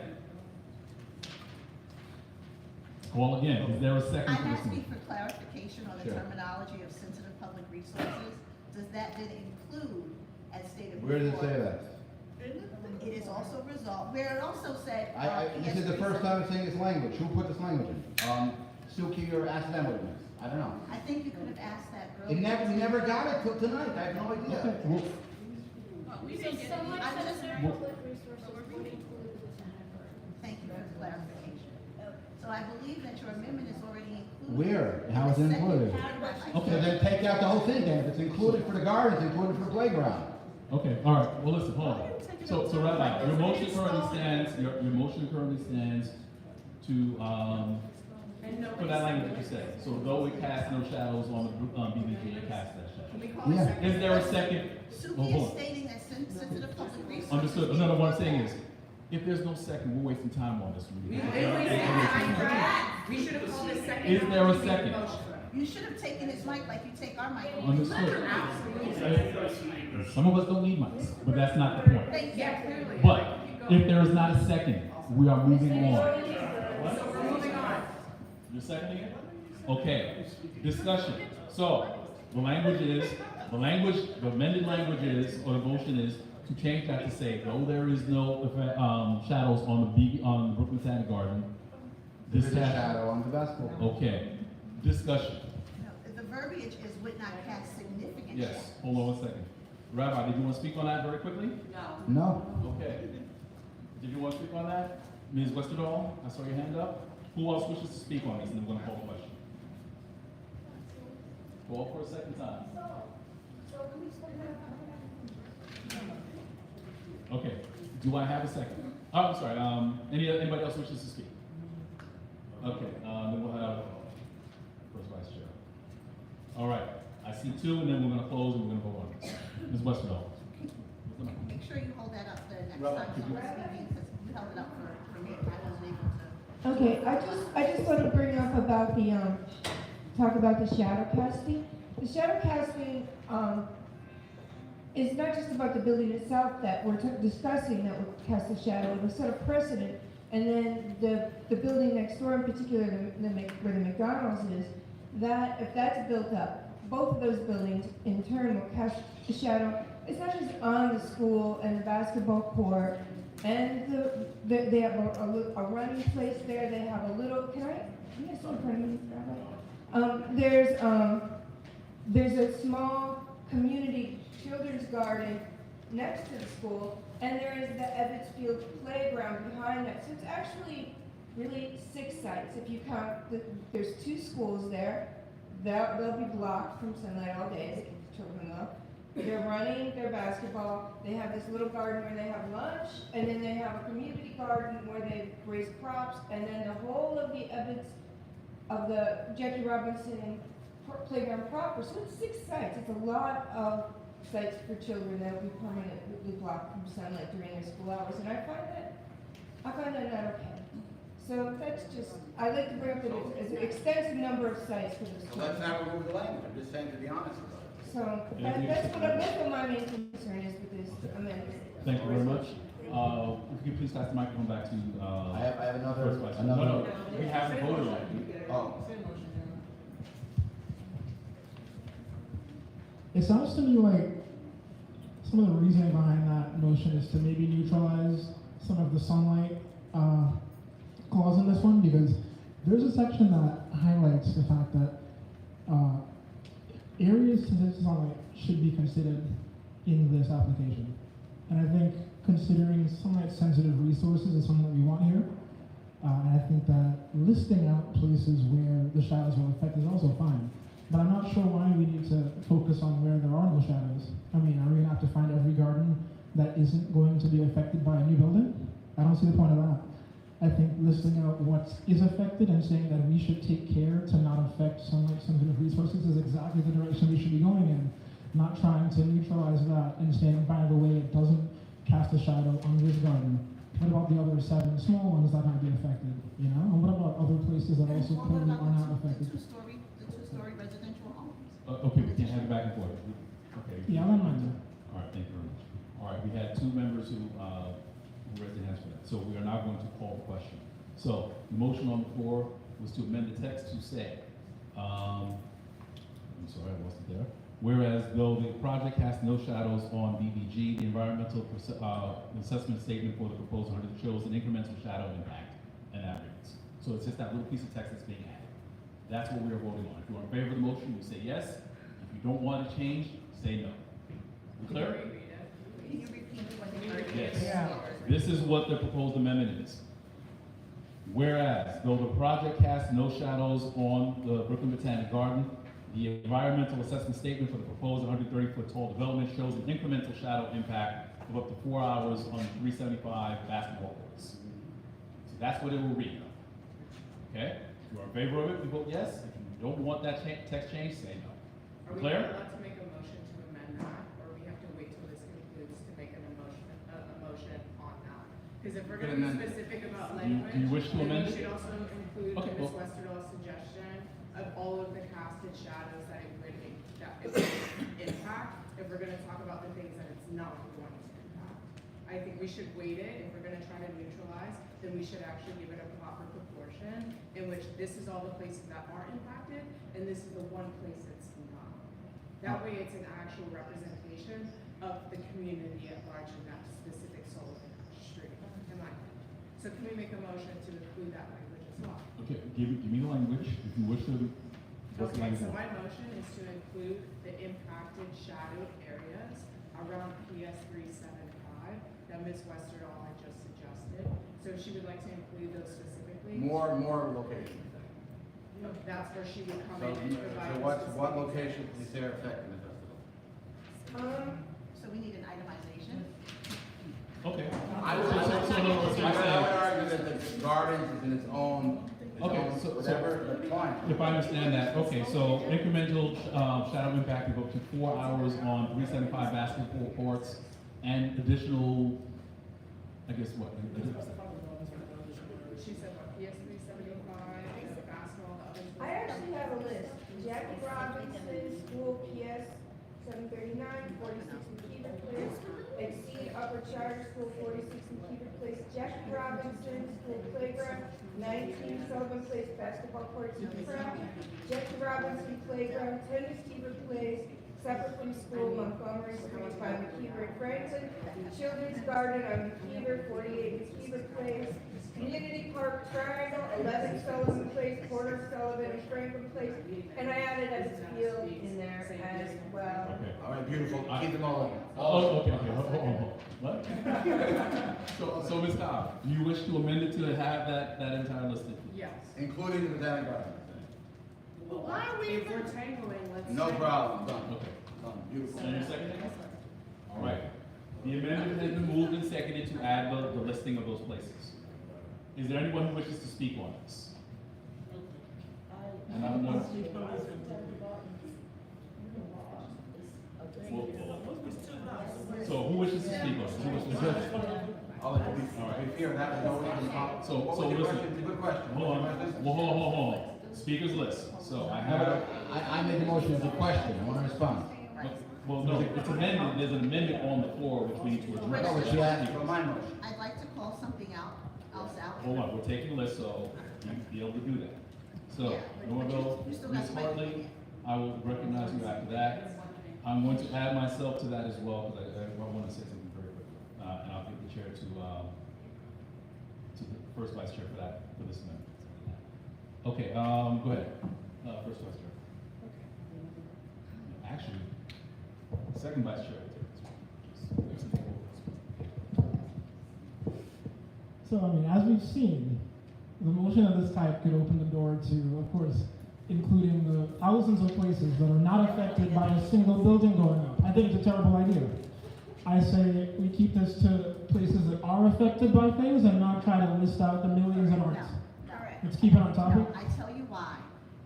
Call again. Is there a second I'm to this? asking for clarification on the Sure. terminology of sensitive public resources. Does that then include, as stated before? Where does it say that? It is also resolved, where it also said. This is the first time I'm saying this language. Who put this language in? Suki or accidentally? I don't know. I think you could have asked that We earlier. never got it till tonight. I have no idea. Okay, well, So someone I'm says just- their public resources would include the botanic garden. Thank you for the clarification. So I believe that your amendment is already included. Where? How is it in the second included? paragraph. I So think. then take out the whole thing then. If it's included for the gardens, included for the playground. okay, all right, well, listen, hold on. So Rabbi, your motion currently stands to, for that language that you said. So though it casts no shadows on the, BBG, it casts that shadow. Yeah. Is there a second? Suki Hold is on. stating that sensitive public resources. Understood. No, what I'm saying is, If there's no second, we're wasting time on this one. We did waste time for that. We should have called a second. Is there a before we made second? motion. You should have taken his mic like you take our mic. Understood. Absolutely. Some of us don't need mics, but that's not the point. Thank you. Yeah, clearly. But if there is not a second, we are moving on. So we're moving on. You're seconding it? Okay, discussion. So, the amended language is, or the motion is, to change that to say, though there is no, shadows on the Brooklyn Botanic Garden. There's This a has, shadow on the basketball. okay, discussion. No, the verbiage is would not cast significant Yes, shadow. hold on one second. Rabbi, did you want to speak on that very quickly? No. No. Okay. Did you want to speak on that? Ms. Westerdahl, I saw your hand up. Who else wishes to speak on this? And then we're going to call the question. Call for a second time. Okay. Do I have a second? Oh, I'm sorry. Anybody else wishes to speak? Okay. Then we'll have first vice chair. All right. I see two, and then we're going to close and we're going to vote on this. Ms. Westerdahl. Make sure you hold that up the next Right. time someone's speaking, because you held it up for me, and I wasn't able to. Okay, I just want to bring up about the, talk about the shadow casting. The shadow casting, is not just about the building itself that we're discussing that would cast a shadow, it would set a precedent. And then the building next door in particular, where the McDonald's is, that, if that's built up, both of those buildings in turn will cast a shadow. It's not just on the school and the basketball court, and they have a running place there, they have a little, can I see in front of me, Rabbi? There's a small community children's garden next to the school, and there is the Ebbets Field playground behind that. So it's actually really 6 sites. If you count, there's 2 schools there. They'll be blocked from sunlight all day to keep the children up. They're running their basketball. They have this little garden where they have lunch, and then they have a community garden where they raise crops, and then the whole of the Ebbets, of the Jackie Robinson playground proper. So it's 6 sites. It's a lot of sites for children that will be permanently blocked from sunlight during their school hours, and I find that not okay. So that's just, I like to bring up that it's an extensive number of sites for this. So let's not remove the language, I'm just saying to be honest with you. So that's what my main concern is with this amendment. Thank you very much. If you could please pass the microphone back to, I have another, first vice chair. another. No, we haven't voted on it. Oh, It sounds to me like some of the reasoning behind that motion is to maybe neutralize some of the sunlight clause in this one, because there's a section that highlights the fact that areas sensitive to sunlight should be considered in this application. And I think considering sunlight sensitive resources is something that we want here. And I think that listing out places where the shadows will affect is also fine. But I'm not sure why we need to focus on where there are no shadows. I mean, are we gonna have to find every garden that isn't going to be affected by a new building? I don't see the point of that. I think listing out what is affected and saying that we should take care to not affect sunlight sensitive resources is exactly the direction we should be going in. Not trying to neutralize that and saying, by the way, it doesn't cast a shadow on this garden. What about the other 7 small ones that might be affected, you know? And what about other places that also What clearly about are not the affected? two-story residential homes? Okay, we can't have it back and forth. Okay. Yeah, I don't mind that. All right, thank you very much. All right, we had 2 members who raised their hands for that. So we are now going to call the question. So the motion on the floor was to amend the text to say, I'm sorry, I lost it there. Whereas though the project casts no shadows on BBG, the environmental assessment statement for the proposed 100 shows an incremental shadow impact and aggregates. So it's just that little piece of text that's being added. That's what we are voting on. If you are in favor of the motion, you say yes. If you don't want to change, say no. We clear? Can you repeat what the verbiage is? Yes. This is what the proposed amendment is. Whereas, though the project casts no shadows on the Brooklyn Botanic Garden, the environmental assessment statement for the proposed 130-foot tall development shows an incremental shadow impact of up to 4 hours on 375 basketball courts. So that's what it will read. Okay? If you are in favor of it, you vote yes. If you don't want that text change, say no. Are we Clear? allowed to make a motion to amend that, or we have to wait till this concludes to make a motion on that? Because if we're Could gonna be amend it. specific about Do you language, wish to then amend we it? should also include Okay, Ms. well- Westerdahl's suggestion of all of the casted shadows that it would, that it would impact, if we're gonna talk about the things that it's not going to impact. I think we should weight it, if we're gonna try to neutralize, then we should actually give it a proper proportion, in which this is all the places that are impacted, and this is the one place that's not. That way, it's an actual representation of the community at large in that specific Sullivan Street, in my opinion. So can we make a motion to include that language as well? Okay, give me the language, if you wish to. What's the Okay, language? so my motion is to include the impacted shadowed areas around PS 375 that Ms. Westerdahl had just suggested. So if she would like to include those specifically. More locations. That's where she would come So, in and provide. so the what specific- location is there affected, Ms. Westerdahl? So we need an itemization. Okay. I would, So- so- so in other words, you're I would saying- argue that the gardens is in its own, Okay, so- whatever, but fine. If I understand that, okay, so incremental, shadow impact of up to 4 hours on 375 basketball courts and additional, I guess what? She said what, PS 375, the basketball, the others. I actually have a list. Jackie Robinson, School PS 739, 46 McKeever Place. Exceed Upper Charter School, 46 McKeever Place. Jackie Robinson, School Playground, 19 Sullivan Place Basketball Courts and Track. Jackie Robinson Playground, 10 McKeever Place, separate from school, Montgomery Street by McKeever and Franklin. Children's Garden on McKeever, 48 McKeever Place. Community Park Triangle, 11 Sullivan Place, Porter Sullivan and Franklin Place. And I added a field in there as well. Okay. All right, beautiful, keep them all in. Oh, okay, hold on. What? So Ms. Cobb, do you wish to amend it to have that entire listed? Yes. Including the botanic gardens. Well, why are we? If we're tangling, let's. No tangle. problem, done, Okay. done, beautiful. And your second? All right. The amendment has been moved and seconded to add the listing of those places. Is there anyone who wishes to speak on this? And I don't know. So who wishes to speak on this? Who wishes to speak? I'll let you be, all right, if here, that was always the top. So- What so was your listen. question? It's a good question. Hold on, well, hold on. Speakers list. So I have, I made the motion as a question, I want to respond. well, no, it's amended, there's an amendment on the floor which we need to No, address. but she asked for my motion. I'd like to call something else out. Hold on, we're taking the list, so you'll be able to do that. So, Yeah, but Norville, you still Ms. got my Hartley, opinion. I will recognize you after that. I'm going to add myself to that as well, because I want to say something very quickly. And I'll give the chair to the first vice chair for this amendment. Okay, go ahead, first vice chair. Actually, second vice chair. So, I mean, as we've seen, the motion of this type could open the door to, of course, including the thousands of places that are not affected by a single building going up. I think it's a terrible idea. I say we keep this to places that are affected by things and not try to list out the millions that aren't. Correct. Let's keep it on topic. No, I tell you why.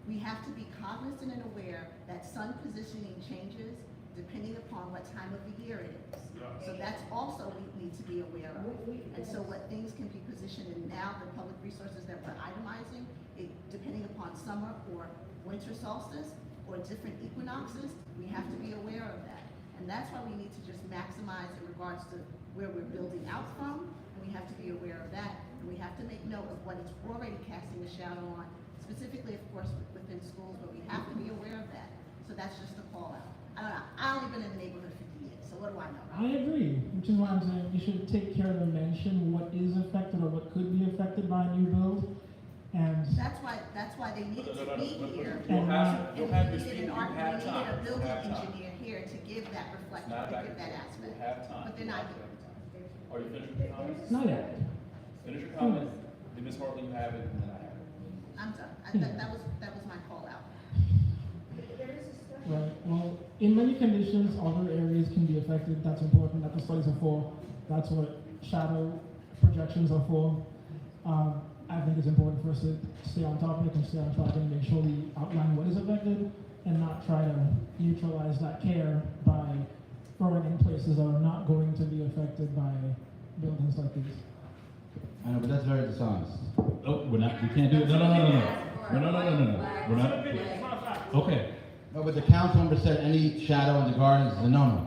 We have to be cognizant and aware that sun positioning changes depending upon what time of the year it is. So that's also we need to be aware of. And so what things can be positioned in now, the public resources that we're itemizing, depending upon summer or winter solstice or different equinoxes, we have to be aware of that. And that's why we need to just maximize in regards to where we're building out from, and we have to be aware of that. And we have to make note of what it's already casting a shadow on, specifically, of course, within schools, but we have to be aware of that. So that's just a call out. I don't know, I've only been in the neighborhood 50 years, so what do I know? I agree, which is why I'm saying you should take care to mention what is affected or what could be affected by a new build. And That's why they needed to be here. You'll have And your we speaker, needed you an have we time. needed a building You have time. engineer here to give that reflection, Not to back give that and aspect. forth. You'll have time. But they're not here. Are you finished with your comments? not yet. Finish your comments. Then Ms. Hartley, you have it, and then I have it. I'm done. That was my call out. Right. Well, in many conditions, other areas can be affected. That's important. That's what studies are for. That's what shadow projections are for. I think it's important for us to stay on topic and stay on track and make sure we outline what is affected and not try to neutralize that care by throwing in places that are not going to be affected by buildings like these. I know, but that's very dishonest. Oh, we can't do it. No. We're not. Okay. No, but the council member said any shadow in the garden is a no-no.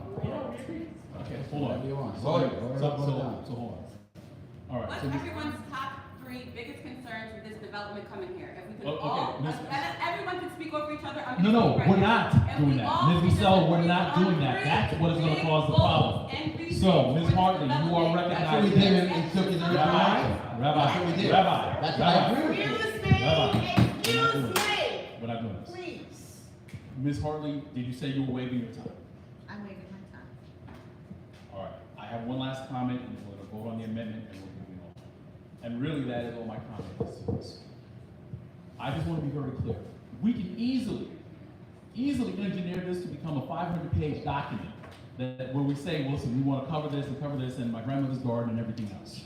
Okay, hold What do you on. want? So, Vote it, vote it, so, vote it down. so hold on. All right. What's So this, everyone's top 3 biggest concerns with this development coming here? If we could Oh, all, okay, Ms. everyone can speak over each other. I'm no, gonna speak right we're now. not If doing we that. all Ms. can Michelle, just we're agree not on doing that. 3 That's what is gonna big cause the goals problem. and reasons So, for Ms. this Hartley, you are development. That's what we recognized. did and took it to the Rabbi, council. That's what we did. Rabbi. That's what I agree with you. Excuse me. We're not doing this. Please. Ms. Hartley, did you say you were waiving your time? I'm waiting my time. All right, I have one last comment, and we're gonna vote on the amendment, and we're moving on. And really, that is all my comment is to this. I just want to be very clear. We can easily engineer this to become a 500-page document that where we say, listen, we want to cover this, and my grandmother's garden and everything else.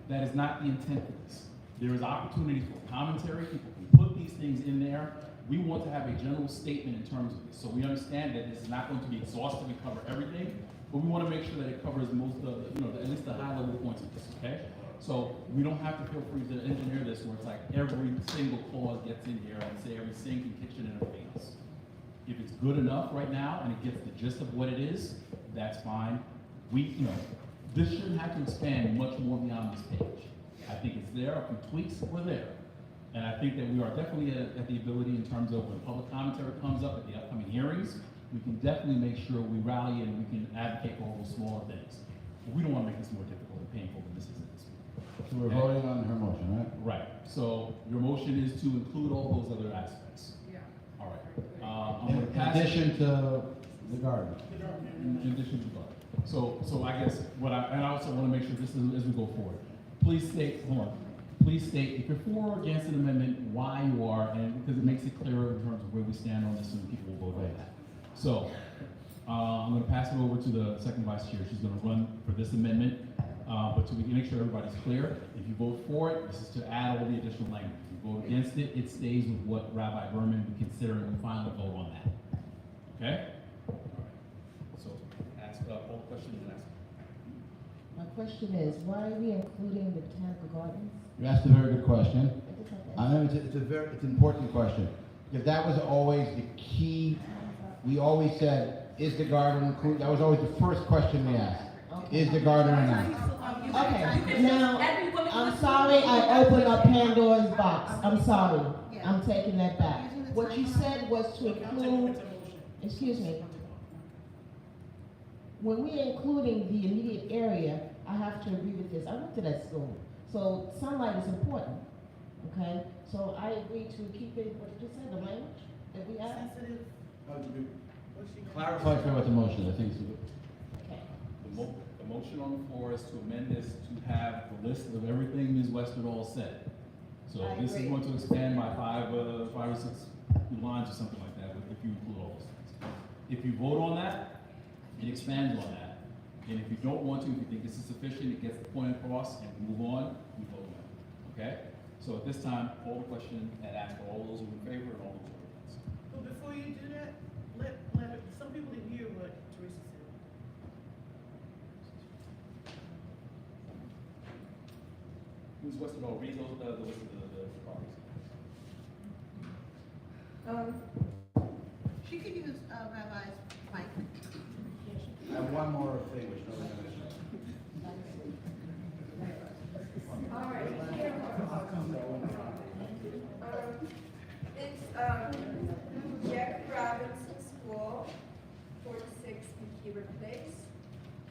That is not the intent of this. There is opportunity for commentary. People can put these things in there. We want to have a general statement in terms of this. So we understand that this is not going to be exhaustive and cover everything, but we want to make sure that it covers most of the, at least the high-level points of this, okay? So we don't have to feel free to engineer this where it's like every single clause gets in here and say every sink and kitchen and everything else. If it's good enough right now and it gets the gist of what it is, that's fine. This shouldn't have to expand much more beyond this page. I think it's there, a few tweaks were there. And I think that we are definitely at the ability in terms of when public commentary comes up at the upcoming hearings, we can definitely make sure we rally and we can advocate for all those smaller things. But we don't want to make this more difficult and painful than this is at this point. So we're voting on her motion, right? Right, so your motion is to include all those other aspects. Yeah. All right. I'm gonna In pass. addition to the garden. In addition to that. So I guess and I also want to make sure this is, as we go forward, please state, please state if you're for or against an amendment, why you are, and because it makes it clearer in terms of where we stand on this and people will vote on that. So, I'm going to pass it over to the second vice chair. She's going to run for this amendment, but to make sure everybody's clear, if you vote for it, this is to add all the additional language. If you vote against it, it stays with what Rabbi Berman would consider and we finally vote on that. Okay? All right. So, ask all the questions and ask. My question is, why are we including the botanical gardens? You asked a very good question. I just have to I know it's an important question. Because that was always the key, we always said, is the garden included? That was always the first question we asked. Okay. Is the garden or not? Okay, now, I'm sorry I opened up Pandora's box. I'm sorry. I'm taking that back. What you said was to include, excuse me, when we're including the immediate area, I have to agree with this. I went to that school. So sunlight is important, okay? So I agree to keep it, what you just said, the language that we have? Clarify for what the motion is, I think it's Okay. The motion on the floor is to amend this to have the list of everything Ms. Westerdahl said. So I this is agree. going to expand by five or six lines or something like that, if you include all those things. If you vote on that, it expands on that. And if you don't want to, if you think this is sufficient, it gets the point across and we move on, we vote on it. Okay? So at this time, call the question and ask for all those who are in favor and all those who are against. But before you do that, some people didn't hear what Teresa said. Ms. Westerdahl, read those, the list of the parties. She could use Rabbi's mic. I have one more thing which nobody mentioned. All right. It's Jack Robinson School, 46 McKeever Place.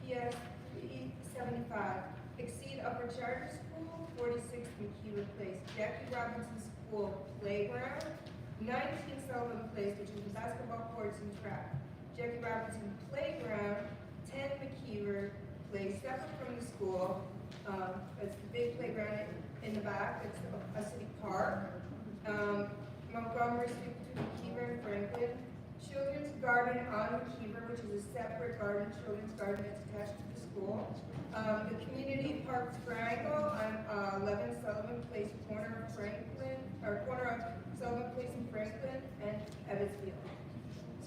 PS 375. Exceed Upper Charter School, 46 McKeever Place. Jackie Robinson School Playground, 19 Sullivan Place, which is the basketball courts and track. Jackie Robinson Playground, 10 McKeever Place, separate from the school. It's the big playground in the back. It's a city park. Montgomery Street to McKeever and Franklin. Children's Garden on McKeever, which is a separate garden, children's garden that's attached to the school. The Community Park Triangle on 11 Sullivan Place, corner of Sullivan Place in Franklin and Evansville.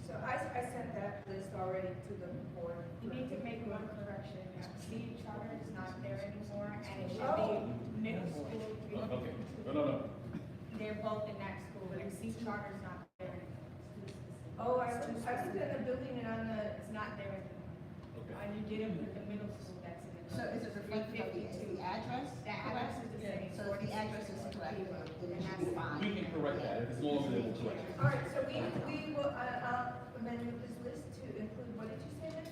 So I sent that list already to the board. You need to make one correction. Exceed charter is not there anymore, and it should be middle school. Okay, no. They're both in that school, but exceed charter is not there anymore. Oh, I was in the building and on the, It's not there anymore. And you didn't put the middle school that's in it. So is it reflective of the address? The address is the same. So if the address is correct, then that's fine. We can correct that, as long as it's correct. all right, so we will, amend this list to include, what did you say then?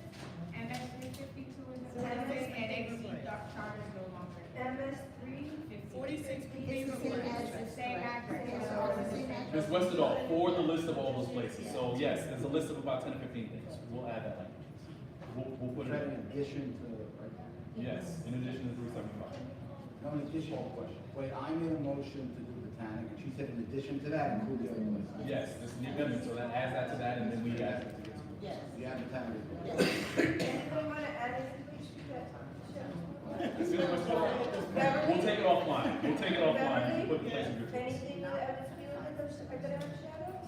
MS 352 is the same, and exceed charter is no longer. MS three? 46 It's the same address. Same address. So it's the same address. Ms. Westerdahl, for the list of all those places, so yes, there's a list of about 10 or 15 things, we'll add that language. We'll put it in. addition to, Yes, in addition to 375. no, an additional question. Wait, I made a motion to do Botanic, and she said in addition to that, include the other places. Yes, this is the amendment, so that adds that to that, and then we add it. Yes. You have Botanic. Anyone wanna add anything, please, to that? Ms. Westerdahl, we'll take it offline, we'll take it offline, and put the place in your choice. Anything with academic shadows?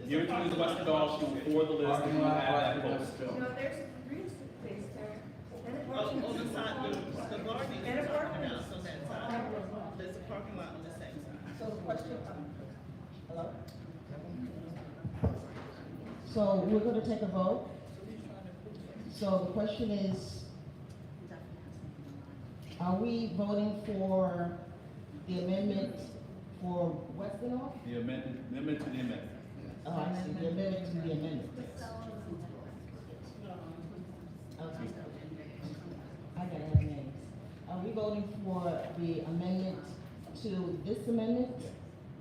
Give it to Ms. Westerdahl, she will forward the list, and we'll add that post. No, there's a real space there. And a On parking the side, the garden And a is parking parking lot. house on that side. There's a parking lot on the same side. So the question, hello? So we're gonna take a vote. So the question is, are we voting for the amendment for Westerdahl? The amendment to the amendment. Oh, I see, the amendment to the amendment. Okay. I gotta have names. Are we voting for the amendment to this amendment?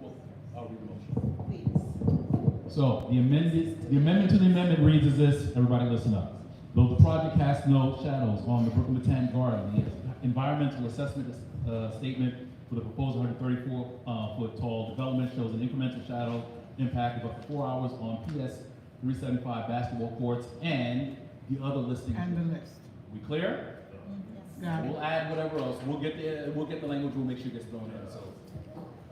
Well, I'll read the motion. Please. So, the amendment to the amendment reads as this, everybody listen up. Though the project casts no shadows on the Brooklyn Botanic Garden, the environmental assessment statement for the proposed 134-foot tall development shows an incremental shadow impact of up to 4 hours on PS 375 basketball courts and the other listings. And the list. We clear? Got it. We'll add whatever else. We'll get the language, we'll make sure it gets thrown in, so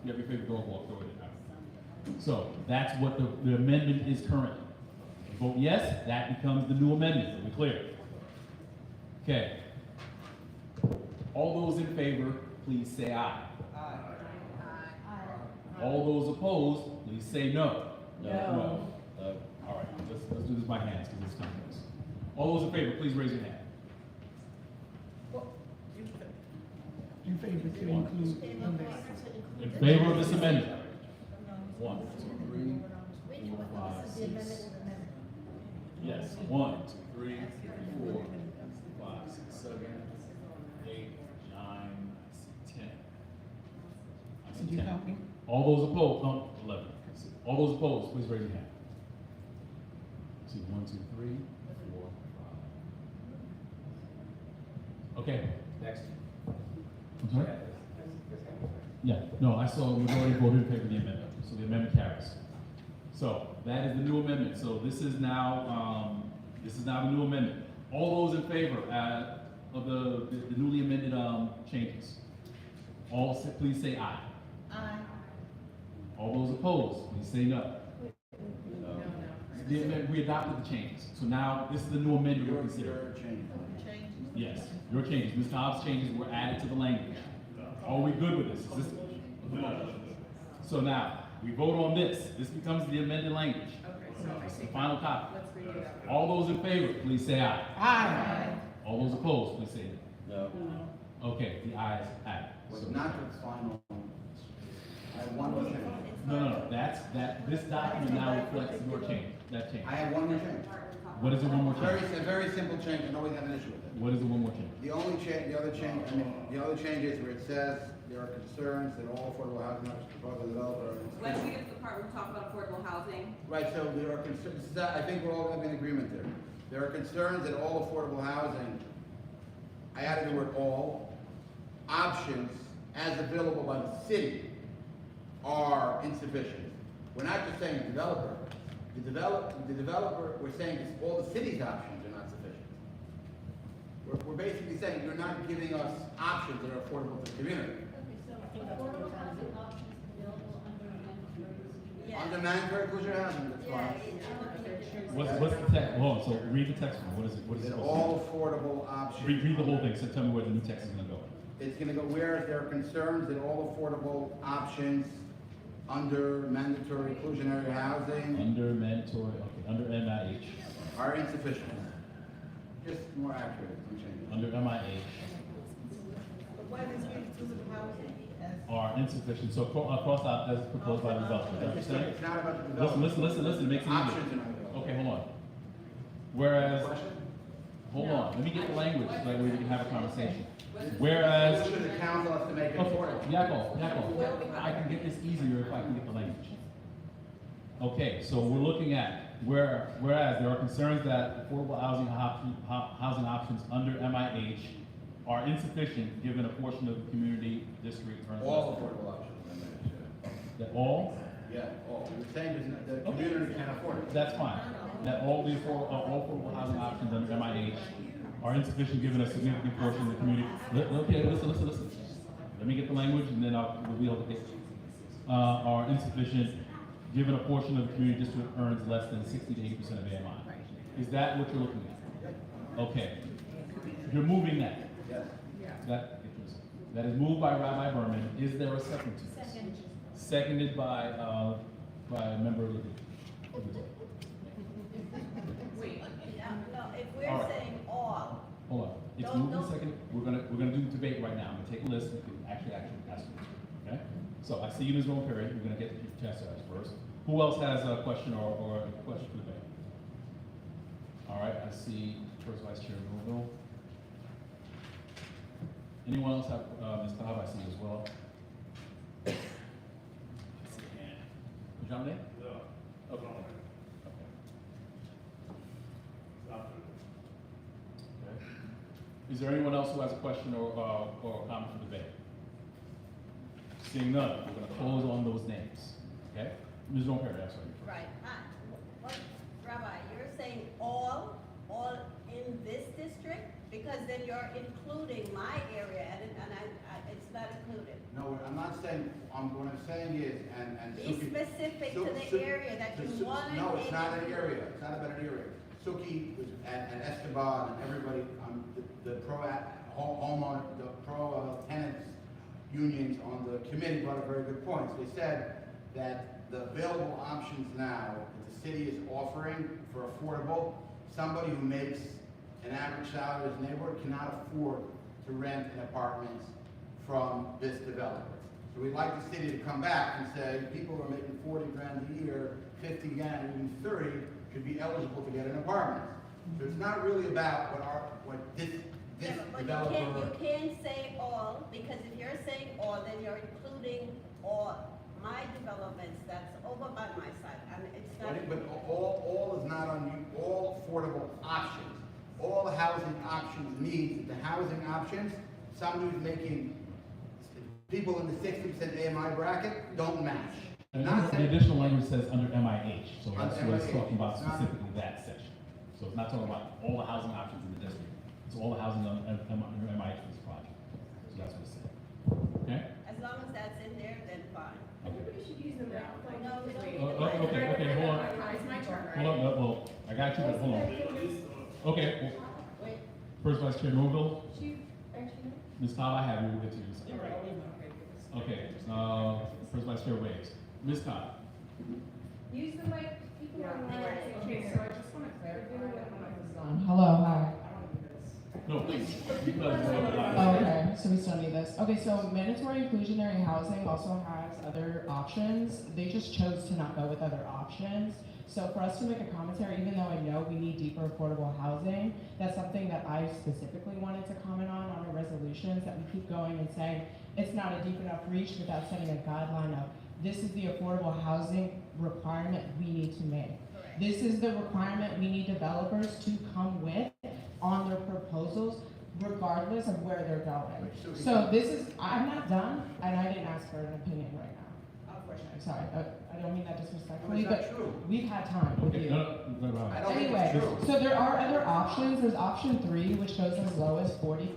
you have your favorite dog walk, throw it in. So, that's what the amendment is currently. Vote yes, that becomes the new amendment. Are we clear? Okay. All those in favor, please say aye. All those opposed, please say no. No. All right, let's do this by hands because it's time. All those in favor, please raise your hand. In favor to include the list. In favor of this amendment? 1, 2, 3, 4, 5, 6. Yes, 1, 2, 3, 4, 5, 6, 7, 8, 9, 10. I see Did you 10. help me? All those opposed, no, 11. All those opposed, please raise your hand. See, 1, 2, 3, 4, 5. Okay, next. I'm sorry? Yeah, no, I saw the majority voted in favor of the amendment, so the amendment carries. So, that is the new amendment, so this is now the new amendment. All those in favor of the newly amended changes? Please say aye. Aye. All those opposed, please say no. We adopted the changes, so now this is the new amendment we're considering. Yes, your changes, Ms. Cobb's changes were added to the language. Are we good with this? Is this? So now, we vote on this. This becomes the amended language. It's the final copy. All those in favor, please say aye. Aye. All those opposed, please say No. no. Okay, the ayes have it. Was not the final, I have one more change. No, this document now reflects your change, that change. I have one more change. What is the one more change? A very simple change, I always have an issue with it. What is the one more change? The other change is where it says there are concerns that all affordable housing options proposed by the developer. When we get to the part where we talk about affordable housing, Right, so there are concerns, I think we're all gonna be in agreement there. There are concerns that all affordable housing, I added the word all, options as available by the city are insufficient. We're not just saying the developer, we're saying all the city's options are not sufficient. We're basically saying you're not giving us options that are affordable to the community. Affordable housing options available under mandatory. Under mandatory inclusionary housing, that's fine. What's the text? Hold on, so read the text. What is it? What is it? That supposed to all affordable options. Read the whole thing, so tell me where the new text is gonna go. It's gonna go, whereas there are concerns that all affordable options under mandatory inclusionary housing Under mandatory, okay, under MIH, are insufficient. Just more accurate, I'm changing. under MIH But why is it inclusive housing? are insufficient, so cross out as proposed by the developer, is that what you're saying? It's not about the Listen, development. listen, it makes it easier. Options are not available. Okay, hold on. Whereas, Question? hold on, let me get the language, so that way we can have a conversation. Whereas, The council has to make it affordable. okay, Yakov, I can get this easier if I can get the language. Okay, so we're looking at whereas there are concerns that affordable housing options under MIH are insufficient given a portion of the community district earns All less. affordable options. That all? Yeah, all. You're saying the community can't afford it. That's fine. That all affordable housing options under MIH are insufficient given a significant portion of the community. Okay, listen. Let me get the language and then we'll be able to get, are insufficient given a portion of the community district earns less than 60 to 80% of AMI. Is that what you're looking at? Okay. You're moving that. Yes. That is moved by Rabbi Berman. Is there a second to this? Seconded by a member of the. Wait. No, if All we're right. saying all, Hold on. It's Don't- moved and don't- seconded. We're gonna do debate right now. I'm gonna take a list. You can actually ask them. Okay? So I see you, Ms. Rowan Perry. We're gonna get the chance to ask first. Who else has a question or a question for debate? All right, I see First Vice Chair Louisville. Anyone else have, Ms. Cobb, I see you as well. I see a hand. John Day? No. Okay. Okay. Is there anyone else who has a question or a comment for debate? Seeing none, we're gonna close on those names, okay? Ms. Rowan Perry, I'm sorry. right, what, Rabbi, you're saying all in this district? Because then you're including my area, and it's not included. No, I'm not saying, what I'm saying is, and Be Suki. specific to the area that you want to. No, it's not an area, it's not about an area. Suki and Esteban and everybody, the homeowner, the tenants unions on the committee brought up very good points. They said that the available options now that the city is offering for affordable, somebody who makes an average salary in this neighborhood cannot afford to rent an apartment from this developer. So we'd like the city to come back and say, people who are making 40 grand a year, 50 grand, even 30, should be eligible to get an apartment. So it's not really about what this Yeah, but developer. you can't say all, because if you're saying all, then you're including all my developments that's over by my side, and it's not. But all is not on you, all affordable options. All the housing options needs, the housing options, somebody who's making, people in the 60% AMI bracket don't match. And Not the saying- additional language says under MIH, so that's Under what it's MIH. talking about It's not- specifically that section. So it's not talking about all the housing options in the district. It's all the housing under MIH for this project. So that's what it's saying. Okay? As long as that's in there, then fine. Everybody should use them now. No, we don't need Oh, to. okay, hold on. It's my turn, right? Hold on, well, I got you, but hold on. Okay, well, Wait. First Vice Chair Norville, Chief, actually, Ms. Cobb, I have you, we'll get to you in a second. Okay, First Vice Chair Waves. Ms. Cobb. use the mic, people are Okay, so I just want to clarify. Hello, hi. No, please. Oh, okay, so we still need this. Okay, so mandatory inclusionary housing also has other options. They just chose to not go with other options. So for us to make a commentary, even though I know we need deeper affordable housing, that's something that I specifically wanted to comment on our resolutions, that we keep going and saying it's not a deep enough reach without setting a guideline of this is the affordable housing requirement we need to make. This is the requirement we need developers to come with on their proposals, regardless of where they're going. So this is, I'm not done, and I didn't ask for an opinion right now. Unfortunately, sorry, I don't mean that disrespectfully, No, it's but not true. we've had time with Okay, you. no, I don't think Anyway, it's true. so there are other options. There's option 3, which goes as low as 40%,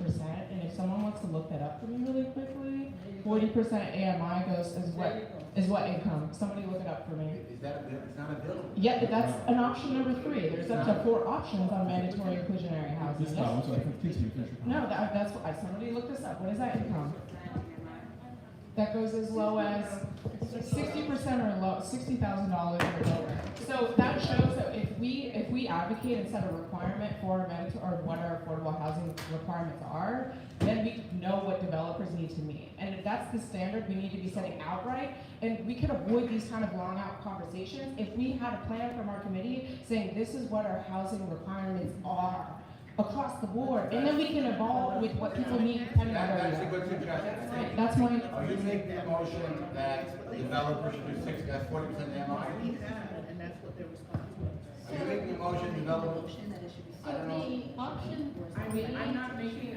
and if someone wants to look that up for me really quickly, 40% AMI goes as what? is what income? Somebody look it up for me. Is that a bill? It's not a bill. Yeah, that's an option number 3. There's up to 4 options on mandatory inclusionary housing. This time, I'm sorry, continue, finish your comment. No, that's what, somebody looked this up. What is that income? That goes as low as 60% or low, $60,000 or lower. So that shows that if we advocate and set a requirement for our or what our affordable housing requirements are, then we know what developers need to meet. And if that's the standard, we need to be setting outright. And we could avoid these kind of long out conversations if we had a plan from our committee saying this is what our housing requirements are across the board, and then we can evolve with what people need depending on where That's a they good suggestion. are. That's my. Are you making a motion that developers should do 40% MI? And that's what their response was. Are you making a motion, developers? I don't know. The option I three. mean,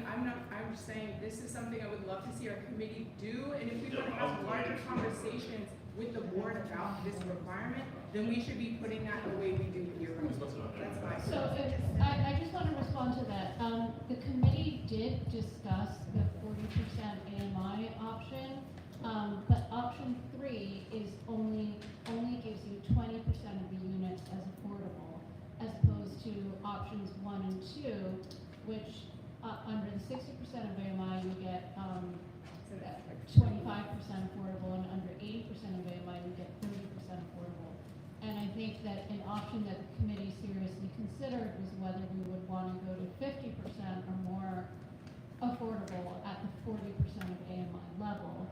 I'm saying this is something I would love to see our committee do, and if we want to have larger conversations with the board about this requirement, then we should be putting that the way we do here. That's my. So I just want to respond to that. The committee did discuss the 40% AMI option, but option 3 is only gives you 20% of the units as affordable, as opposed to options 1 and 2, which under the 60% of AMI you get 25% affordable, and under 80% of AMI you get 30% affordable. And I think that an option that the committee seriously considered was whether we would want to go to 50% or more affordable at the 40% of AMI level,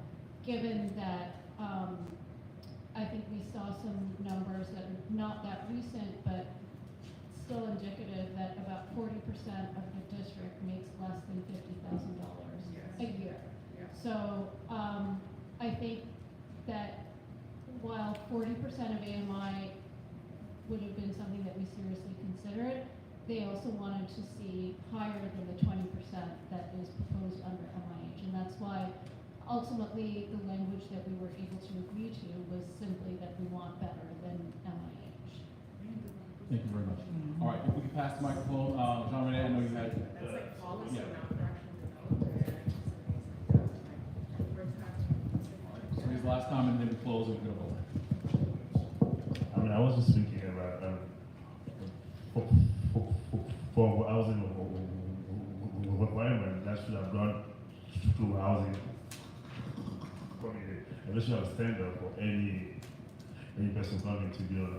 given that I think we saw some numbers that are not that recent, but still indicative that about 40% of the district makes less than $50,000 a year. So I think that while 40% of AMI would have been something that we seriously considered, they also wanted to see higher than the 20% that is proposed under MIH. And that's why ultimately the language that we were able to agree to was simply that we want better than MIH. Thank you very much. All right, if we can pass the microphone, Jean Rene, I know you had. That's like policy, yeah. not fractional development. So his last comment, then we close and we're gonna vote. I mean, I was just thinking about for housing requirement that should have gone through housing committee, and they should have a standard for any person coming to build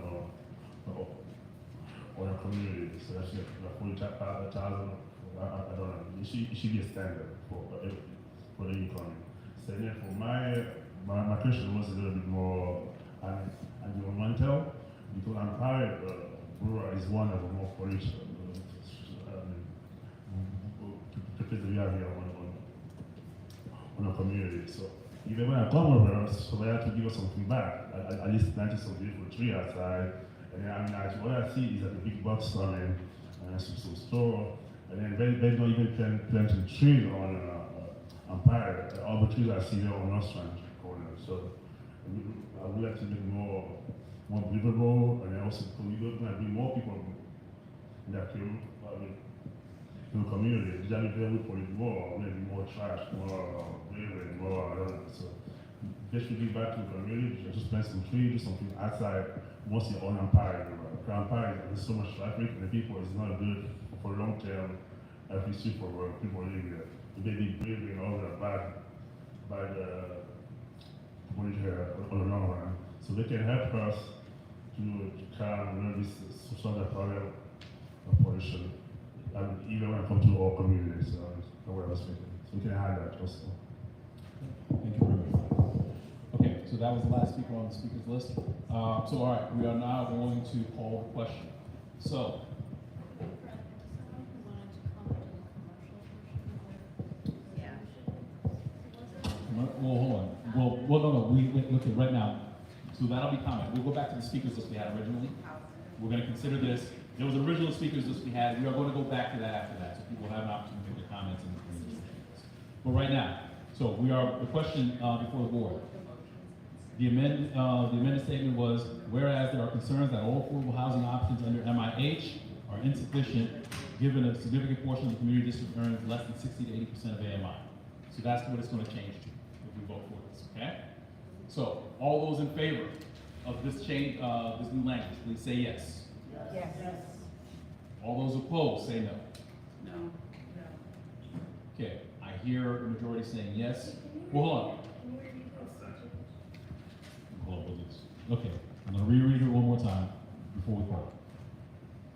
on a community. So that should have 40,000. I don't know. It should be a standard for any coming. So then for my question was a little bit more environmental, because Empire Boulevard is one of the more polluted places we have here on a community. So even when I come over, so they have to give us something back. At least planting some beautiful tree outside. And then, I mean, what I see is that the big box coming and some store, and then they don't even planting trees on Empire. All the trees I see there on North Strand corner. So I would like to make more believable, and then also we're going to bring more people in that in the community. That will be very polluted more, maybe more trash, more litter, more, I don't know. So they should give back to the community, just plant some trees, do something outside, mostly on Empire. Empire, there's so much traffic, and the people is not good for long term efficiency for people living there. They be breathing all the bad pollution on the long run. So they can help us to calm this solve the problem of pollution. And even when it comes to our communities, the way I was speaking. So we can have that also. Thank you very much. Okay, so that was the last speaker on the speakers list. So all right, we are now going to call the question. So, well, hold on. Well, no, we look at right now. So that'll be comment. We'll go back to the speakers list we had originally. We're going to consider this. There was an original speakers list we had. We are going to go back to that after that, so people have an opportunity to make their comments and things. But right now, so we are the question before the board. The amended statement was, whereas there are concerns that all affordable housing options under MIH are insufficient, given a significant portion of the community district earns less than 60 to 80% of AMI. So that's what it's going to change to if we vote for this, okay? So, all those in favor of this change, this new language, please say yes. Yes. All those opposed, say no. No. Okay, I hear a majority saying yes. Well, hold on. Hold on, please. Okay, I'm gonna reread it one more time before we vote.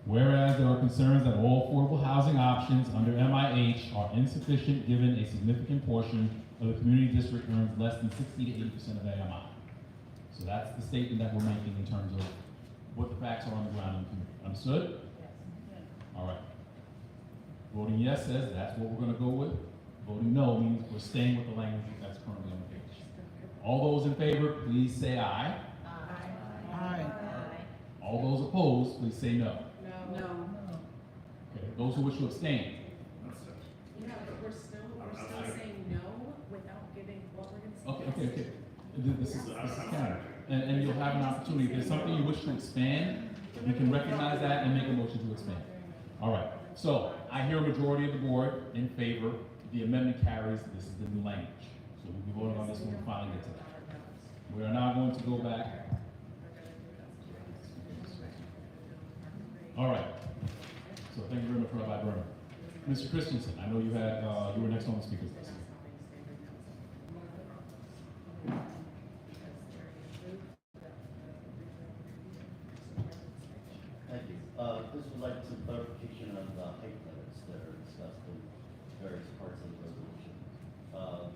Whereas there are concerns that all affordable housing options under MIH are insufficient given a significant portion of the community district earns less than 60 to 80% of AMI. So that's the statement that we're making in terms of what the facts are on the ground in the community. Understood? All right. Voting yes says that's what we're going to go with. Voting no means we're staying with the language that's currently on the page. All those in favor, please say aye. Aye. All those opposed, please say no. No. Okay. Those who wish to abstain. Yeah, but we're still saying no without giving what we're gonna say. Okay. This is counter. And you'll have an opportunity. If there's something you wish to expand, you can recognize that and make a motion to expand. All right. So I hear a majority of the board in favor. The amendment carries. This is the new language. So we'll be voting on this when we finally get to that. We are now going to go back. All right. So thank you very much, Rabbi Berman. Mr. Christensen, I know you had you were next on the speakers list. Thank you. This would like some clarification on the height limits that are discussed in various parts of the resolution.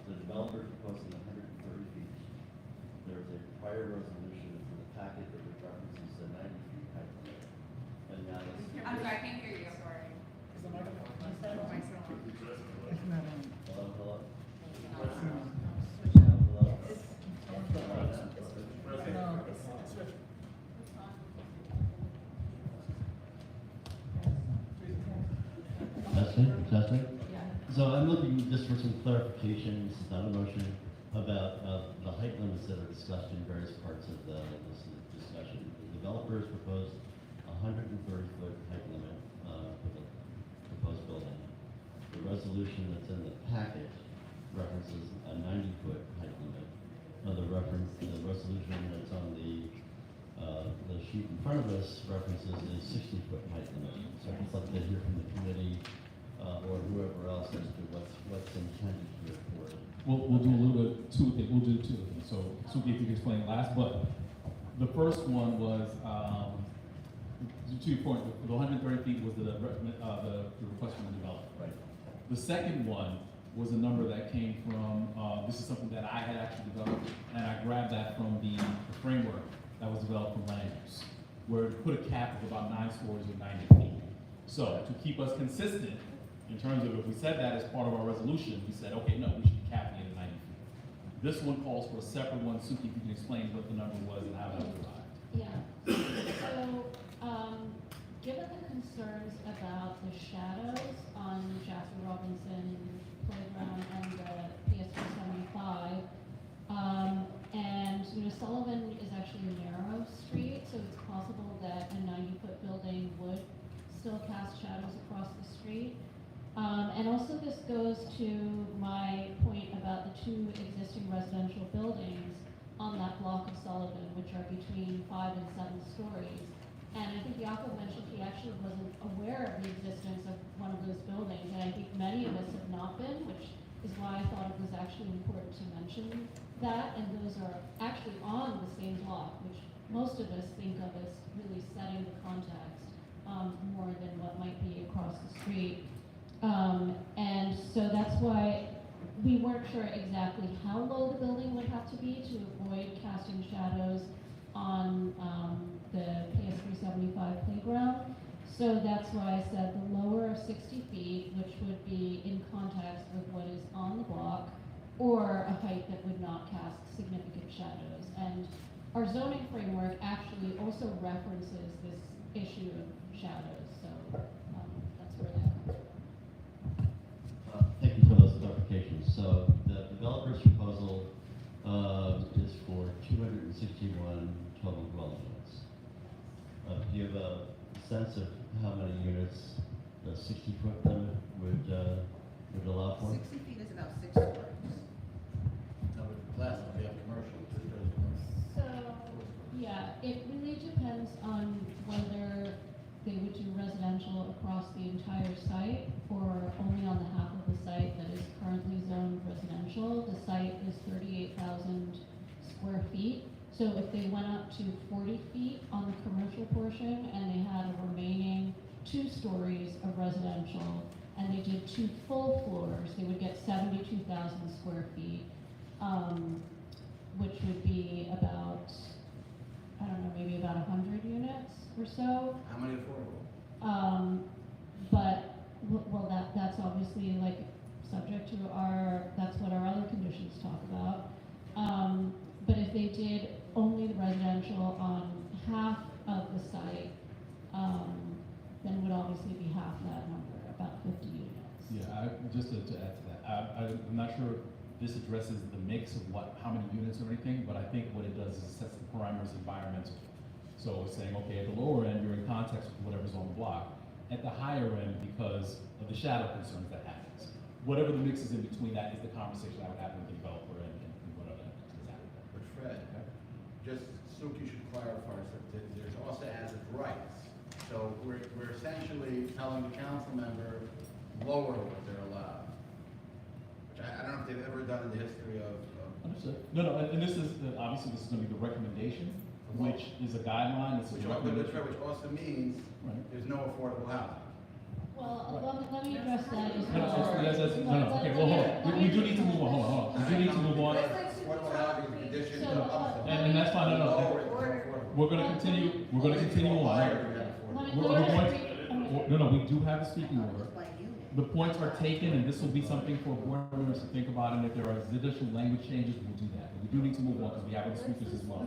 The developer is proposing 130 feet. There is a prior resolution in the packet that references the 90 feet height limit. And now it's... I'm sorry, I can't hear you. Sorry. Hello? Testing? So I'm looking just for some clarification, this is not a motion, about the height limits that are discussed in various parts of this discussion. The developers proposed a 130-foot height limit for the proposed building. The resolution that's in the packet references a 90-foot height limit. Now the resolution that's on the sheet in front of us references a 60-foot height limit. So I'd just like to hear from the committee or whoever else as to what's intended here for it. We'll do a little bit two things. We'll do two things. So Suki, if you can explain last, but the first one was to your point. The 130 feet was the request from the developer. Right. The second one was a number that came from. This is something that I had actually developed, and I grabbed that from the framework that was developed from land use, where it put a cap of about 9 stories or 90 feet. So to keep us consistent, in terms of if we said that as part of our resolution, we said, okay, no, we should be capping it at 90 feet. This one calls for a separate one. Suki, if you can explain what the number was and how that was derived. Yeah. So, given the concerns about the shadows on Jasper Robinson Playground and the PS 75, and Sullivan is actually a narrow street, so it's possible that a 90-foot building would still cast shadows across the street. And also this goes to my point about the 2 existing residential buildings on that block of Sullivan, which are between 5 and 7 stories. And I think Yaakov mentioned he actually wasn't aware of the existence of one of those buildings, and I think many of us have not been, which is why I thought it was actually important to mention that. And those are actually on the same block, which most of us think of as really setting the context more than what might be across the street. And so that's why we weren't sure exactly how low the building would have to be to avoid casting shadows on the PS 375 playground. So that's why I said the lower of 60 feet, which would be in context with what is on the block, or a height that would not cast significant shadows. And our zoning framework actually also references this issue of shadows, so that's where that comes from. Thank you for those clarifications. So the developer's proposal is for 261 total dwelling units. Do you have a sense of how many units the 60-foot limit would allow for? 60 feet is about 6 stories. Now, with glass, we have commercial, it really depends on whether they would do residential across the entire site or only on the half of the site that is currently zoned residential. The site is 38,000 square feet. So if they went up to 40 feet on the commercial portion and they had a remaining 2 stories of residential and they did 2 full floors, they would get 72,000 square feet, which would be about, I don't know, maybe about 100 units or so. How many affordable? But, well, that's obviously like subject to that's what our other conditions talk about. But if they did only the residential on half of the site, then it would obviously be half that number, about 50 units. Yeah, just to add to that, I'm not sure if this addresses the mix of how many units or anything, but I think what it does is it sets the parameters environmental. So it's saying, okay, at the lower end, you're in context with whatever's on the block. At the higher end, because of the shadow concerns that happens. Whatever the mix is in between that is the conversation I would have with the developer and whatever is happening. But Fred, just Suki should clarify that there's also as of rights. So we're essentially telling the council member lower what they're allowed. Which I don't know if they've ever done in the history of. Understood. No, and this is, obviously this is gonna be the recommendation, which is a guideline, it's a Which recommendation. also means Right. there's no affordable housing. Well, let me address that as No, well. okay, well, hold on, we do need to move on, hold on, we do need to move on. Affordable housing is conditioned So, to upsell. And that's fine, no, Lower it than affordable. we're gonna continue on, right? No, we do have a speaking order. The points are taken, and this will be something for board members to think about, and if there are additional language changes, we'll do that. But we do need to move on, because we have other speakers as well.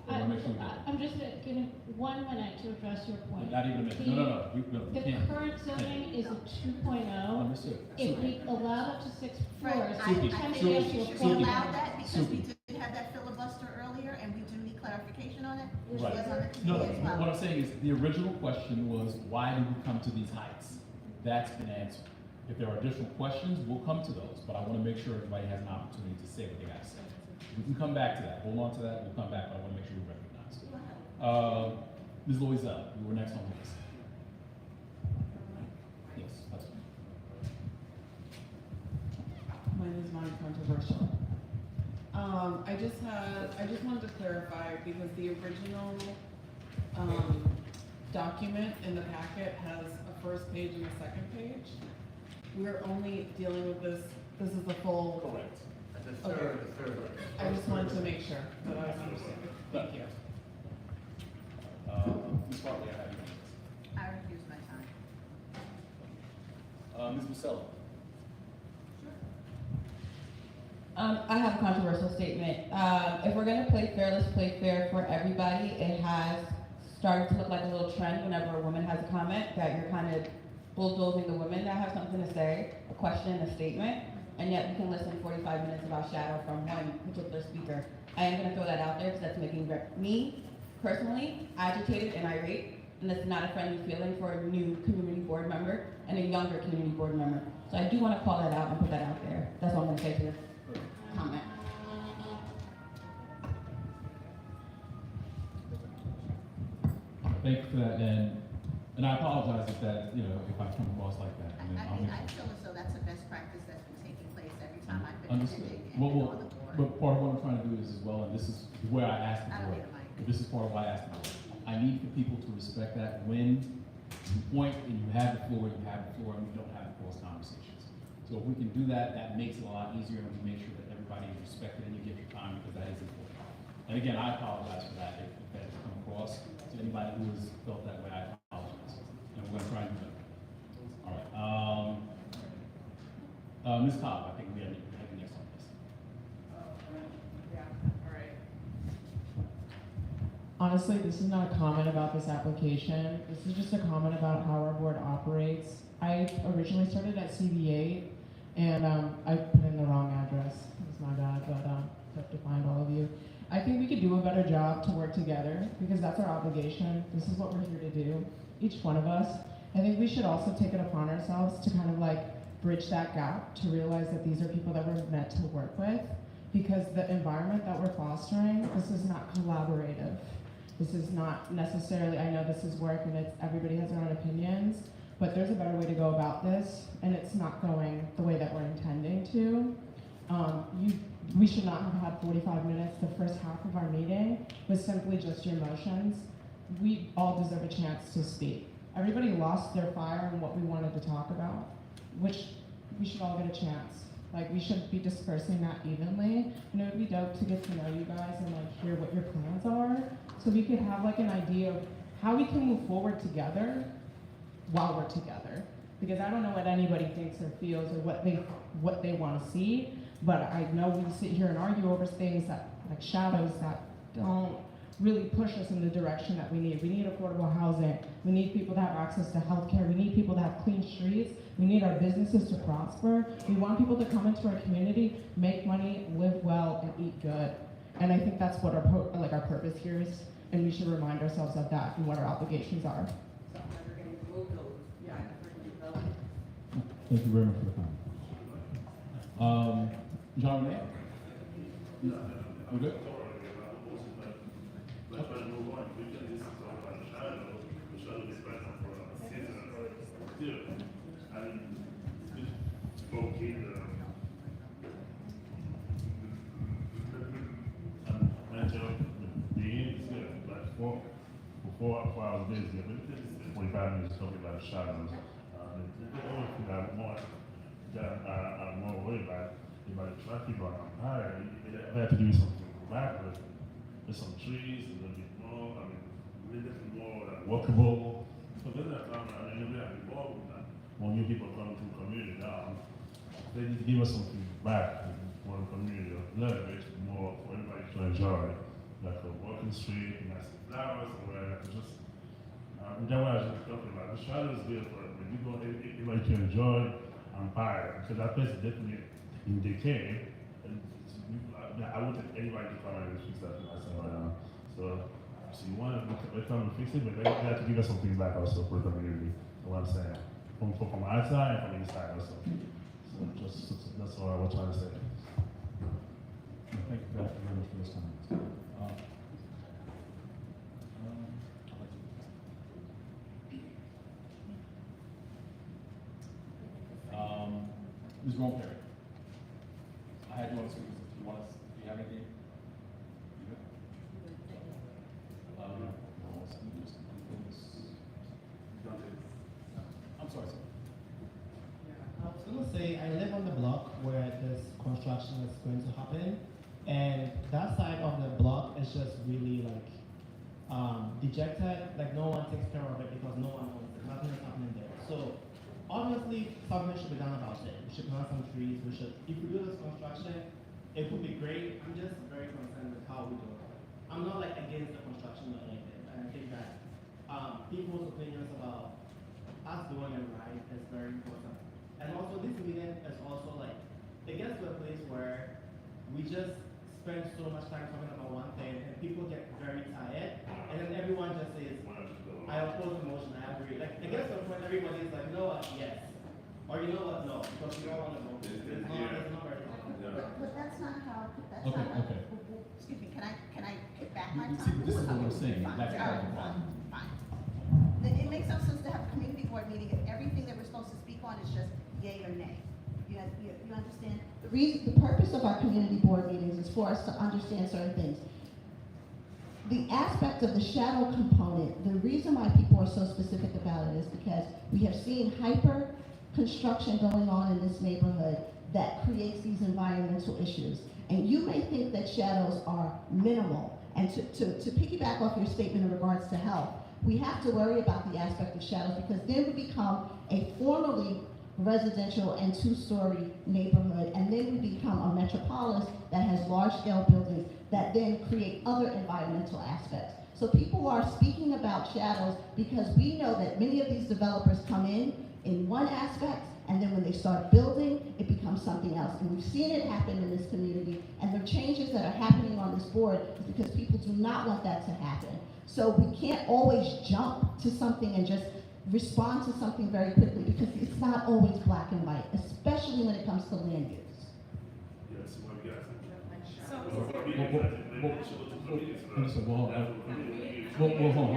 I wanna make sure we do it. I'm just giving 1 minute to address your point. Not even a minute, no, we The can't. current zoning is a 2.0. Understood. If we allowed up to 6 Right, floors, I we Suki, can think get we to a should full. allow that because we Suki. did have that filibuster earlier and we do need clarification on it, which Right. was on the No, committee as well. what I'm saying is, the original question was, why did we come to these heights? That's been answered. If there are additional questions, we'll come to those, but I wanna make sure everybody has an opportunity to say what they gotta say. We can come back to that, hold on to that, we'll come back, but I wanna make sure we recognize. Ms. Loisel, you were next on the list. Yes, that's fine. Mine is non-controversial. I just wanted to clarify because the original, document in the packet has a first page and a second page. We're only dealing with this is the full. Correct. That's a third. I just wanted to make sure that I was understanding. Thank you. Ms. Bartley, I have you. I refuse my time. Ms. Musella. I have a controversial statement. If we're gonna play fair, let's play fair for everybody. It has started to look like a little trend whenever a woman has a comment that you're kind of bulldozing the women that have something to say, a question, a statement, and yet we can listen 45 minutes about shadow from one particular speaker. I am gonna throw that out there because that's making me personally agitated and irate, and that's not a friendly feeling for a new community board member and a younger community board member. So I do want to call that out and put that out there. That's all I'm gonna say to this comment. Thank you for that, and I apologize if that, if I come across like that. And then I I'll mean, make I sure. feel as though that's a best practice that's been taking place every time I've been Understood. attending and Well, been on the board. but part of what I'm trying to do is as well, and this is where I asked the I don't board. need a mic. This is part of why I asked the board. I need for people to respect that when you point and you have the floor, and you don't have the cross conversations. So if we can do that, that makes it a lot easier, and we make sure that everybody is respected and you get your time, because that is important. And again, I apologize for that, if that has come across to anybody who has felt that way, I apologize. And we're gonna try and do that. All right, Ms. Cobb, I think we have you next on this. Yeah, all right. Honestly, this is not a comment about this application. This is just a comment about how our board operates. I originally started at CBA, and I put in the wrong address. It's my bad, but I have to find all of you. I think we could do a better job to work together, because that's our obligation. This is what we're here to do, each one of us. I think we should also take it upon ourselves to kind of like bridge that gap, to realize that these are people that we're meant to work with, because the environment that we're fostering, this is not collaborative. This is not necessarily, I know this is work and everybody has their own opinions, but there's a better way to go about this, and it's not going the way that we're intending to. We should not have had 45 minutes. The first half of our meeting was simply just your motions. We all deserve a chance to speak. Everybody lost their fire on what we wanted to talk about, which we should all get a chance. Like, we should be dispersing that evenly, and it would be dope to get to know you guys and like hear what your plans are, so we could have like an idea of how we can move forward together while we're together. Because I don't know what anybody thinks or feels or what they want to see, but I know we sit here and argue over things that, like shadows, that don't really push us in the direction that we need. We need affordable housing. We need people to have access to healthcare. We need people to have clean streets. We need our businesses to prosper. We want people to come into our community, make money, live well, and eat good. And I think that's what our purpose here is, and we should remind ourselves of that and what our obligations are. Thank you very much for the comment. John Renee? We good? Before I was busy, but it's 45 minutes talking about shadows. The only thing I'm more worried about the traffic on higher. I have to do something back with. There's some trees, a little bit more, a little bit more walkable. So then we have involved with that. When new people come to the community now, they need to give us something back for the community, a little bit more for everybody to enjoy. Like a walking street, nice flowers, somewhere, just, that's what I was just talking about. The shadow is good for everybody to enjoy and buy, because that place is definitely in decay. And I wouldn't take anybody to come and fix that myself right now. So you want to come and fix it, but they have to give us something back also for the community. That's what I'm saying. From outside and from inside also. So that's all I was trying to say. Thank you very much for this time. Ms. Ron Perry, I had you on speakers. Do you have anything? You good? I'm sorry, sir. I was going to say, I live on the block where this construction is going to happen, and that side of the block is just really like dejected, like no one takes care of it because no one knows it. Nothing is happening there. So obviously something should be done about it. We should plant some trees, if we do this construction, it would be great. I'm just very concerned with how we do it. I'm not like against the construction or anything, but I think that people's opinions about us doing it right is very important. And also this meeting is also like, it gets to a place where we just spend so much time talking about one thing and people get very tired, and then everyone just says, I oppose the motion, I agree. Like, it gets to a point everybody's like, you know what, yes. Or you know what, no, because we don't want to vote. It's not very common. But that's not how, that's Okay, not how. okay. Excuse me, can I get back my See, time? this is what we're saying. Fine, That's all right, fine. fine. It makes no sense to have a community board meeting if everything that we're supposed to speak on is just yay or nay. You understand? The purpose of our community board meetings is for us to understand certain things. The aspect of the shadow component, the reason why people are so specific about it is because we have seen hyper construction going on in this neighborhood that creates these environmental issues. And you may think that shadows are minimal. And to piggyback off your statement in regards to health, we have to worry about the aspect of shadows because then we become a formerly residential and two-story neighborhood, and then we become a metropolis that has large-scale buildings that then create other environmental aspects. So people are speaking about shadows because we know that many of these developers come in one aspect, and then when they start building, it becomes something else. And we've seen it happen in this community, and the changes that are happening on this board is because people do not want that to happen. So we can't always jump to something and just respond to something very quickly because it's not always black and white, especially when it comes to land use. Yes, So Understood. Well, hold on. Well, hold on.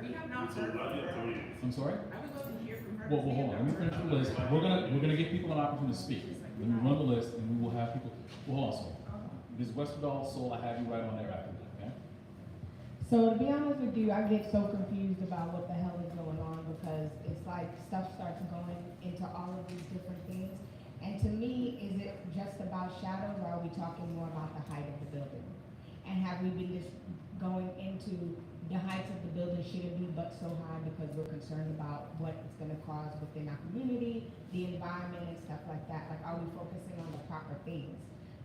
We have not heard from her. I'm sorry? I would love to hear from her. Well, hold on. Let me finish the list. We're gonna give people an opportunity to speak. Let me run the list, and we will have people. Well, hold on. So, Ms. Westerdahl, Soul, I have you right on there after that. Okay. So to be honest with you, I get so confused about what the hell is going on because it's like stuff starts going into all of these different things. And to me, is it just about shadows or are we talking more about the height of the building? And have we been just going into the heights of the building shouldn't be but so high because we're concerned about what it's gonna cause within our community, the environment and stuff like that? Like, are we focusing on the proper things?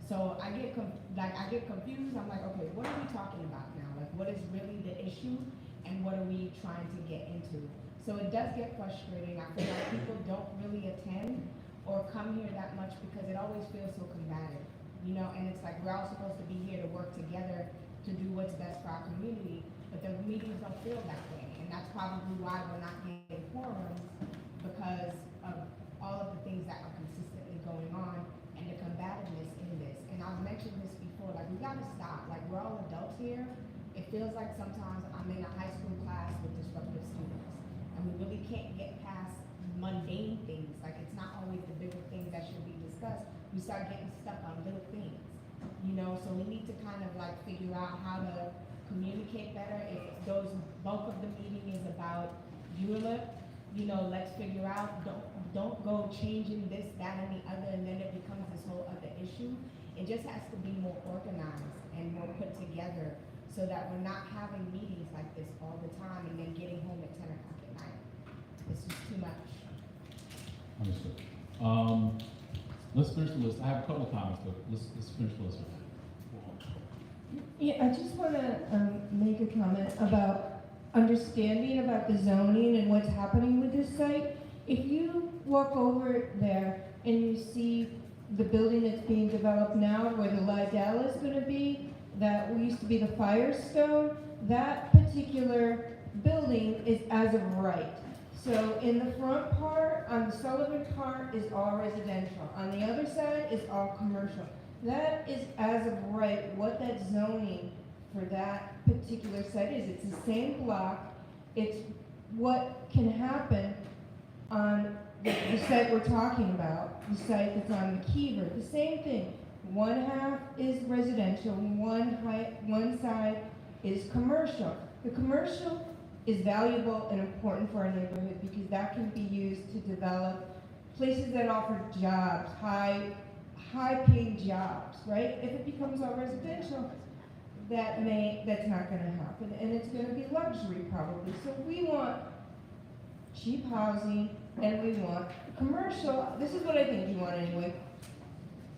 So I get confused. I'm like, okay, what are we talking about now? Like, what is really the issue, and what are we trying to get into? So it does get frustrating. I feel like people don't really attend or come here that much because it always feels so combative, you know. And it's like we're all supposed to be here to work together to do what's best for our community, but the meetings don't feel that way, and that's probably why we're not getting quorums because of all of the things that are consistently going on and the combativeness in this. And I've mentioned this before, like, we gotta stop. Like, we're all adults here. It feels like sometimes I'm in a high school class with disruptive students, and we really can't get past mundane things. Like, it's not always the bigger things that should be discussed. We start getting stuck on little things, you know? So we need to kind of like figure out how to communicate better. If those bulk of the meeting is about ULIP, you know, let's figure out, don't go changing this, that, and the other, and then it becomes this whole other issue. It just has to be more organized and more put together so that we're not having meetings like this all the time and then getting home at 10 o'clock at night. It's just too much. Understood. Let's finish the list. I have a couple of comments, but let's finish the list. Yeah, I just want to make a comment about understanding about the zoning and what's happening with this site. If you walk over there and you see the building that's being developed now, where the Lidell is going to be, that used to be the Firestone, that particular building is as of right. So in the front part, on the Sullivan part, is all residential. On the other side is all commercial. That is as of right what that zoning for that particular site is. It's the same block. It's what can happen on the site we're talking about, the site that's on McKeever. The same thing. One half is residential, one side is commercial. The commercial is valuable and important for our neighborhood because that can be used to develop places that offer jobs, high-paying jobs, right? If it becomes all residential, that's not going to happen, and it's going to be luxury probably. So we want cheap housing, and we want commercial. This is what I think you want anyway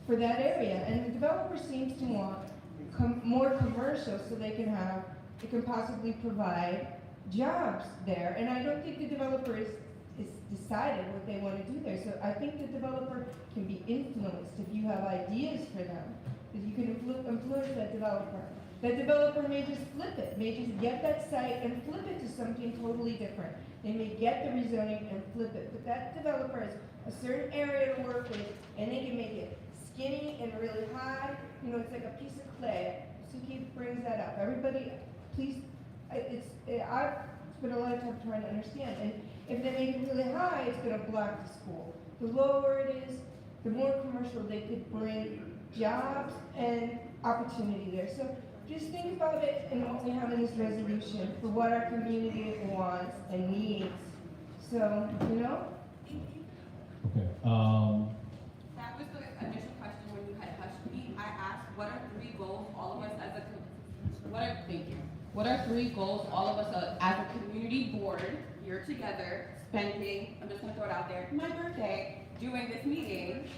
for that area, and the developer seems to want more commercial so it can possibly provide jobs there. And I don't think the developer is decided what they want to do there. So I think the developer can be influenced if you have ideas for them, that you can influence that developer. That developer may just flip it, may just get that site and flip it to something totally different. They may get the rezoning and flip it, but that developer has a certain area to work with, and they can make it skinny and really high. You know, it's like a piece of clay. Suki brings that up. Everybody, please, I've spent a lot of time trying to understand. And if they make it really high, it's going to block the school. The lower it is, the more commercial they could bring jobs and opportunity there. So just think about it and what we have in this resolution for what our community wants and needs. So, you know? Okay. That was the initial question when you had hushed me. I asked, what are 3 goals all of us as a What are 3 goals all of us as a community board here together spending? I'm just gonna throw it out there. My birthday, doing this meeting.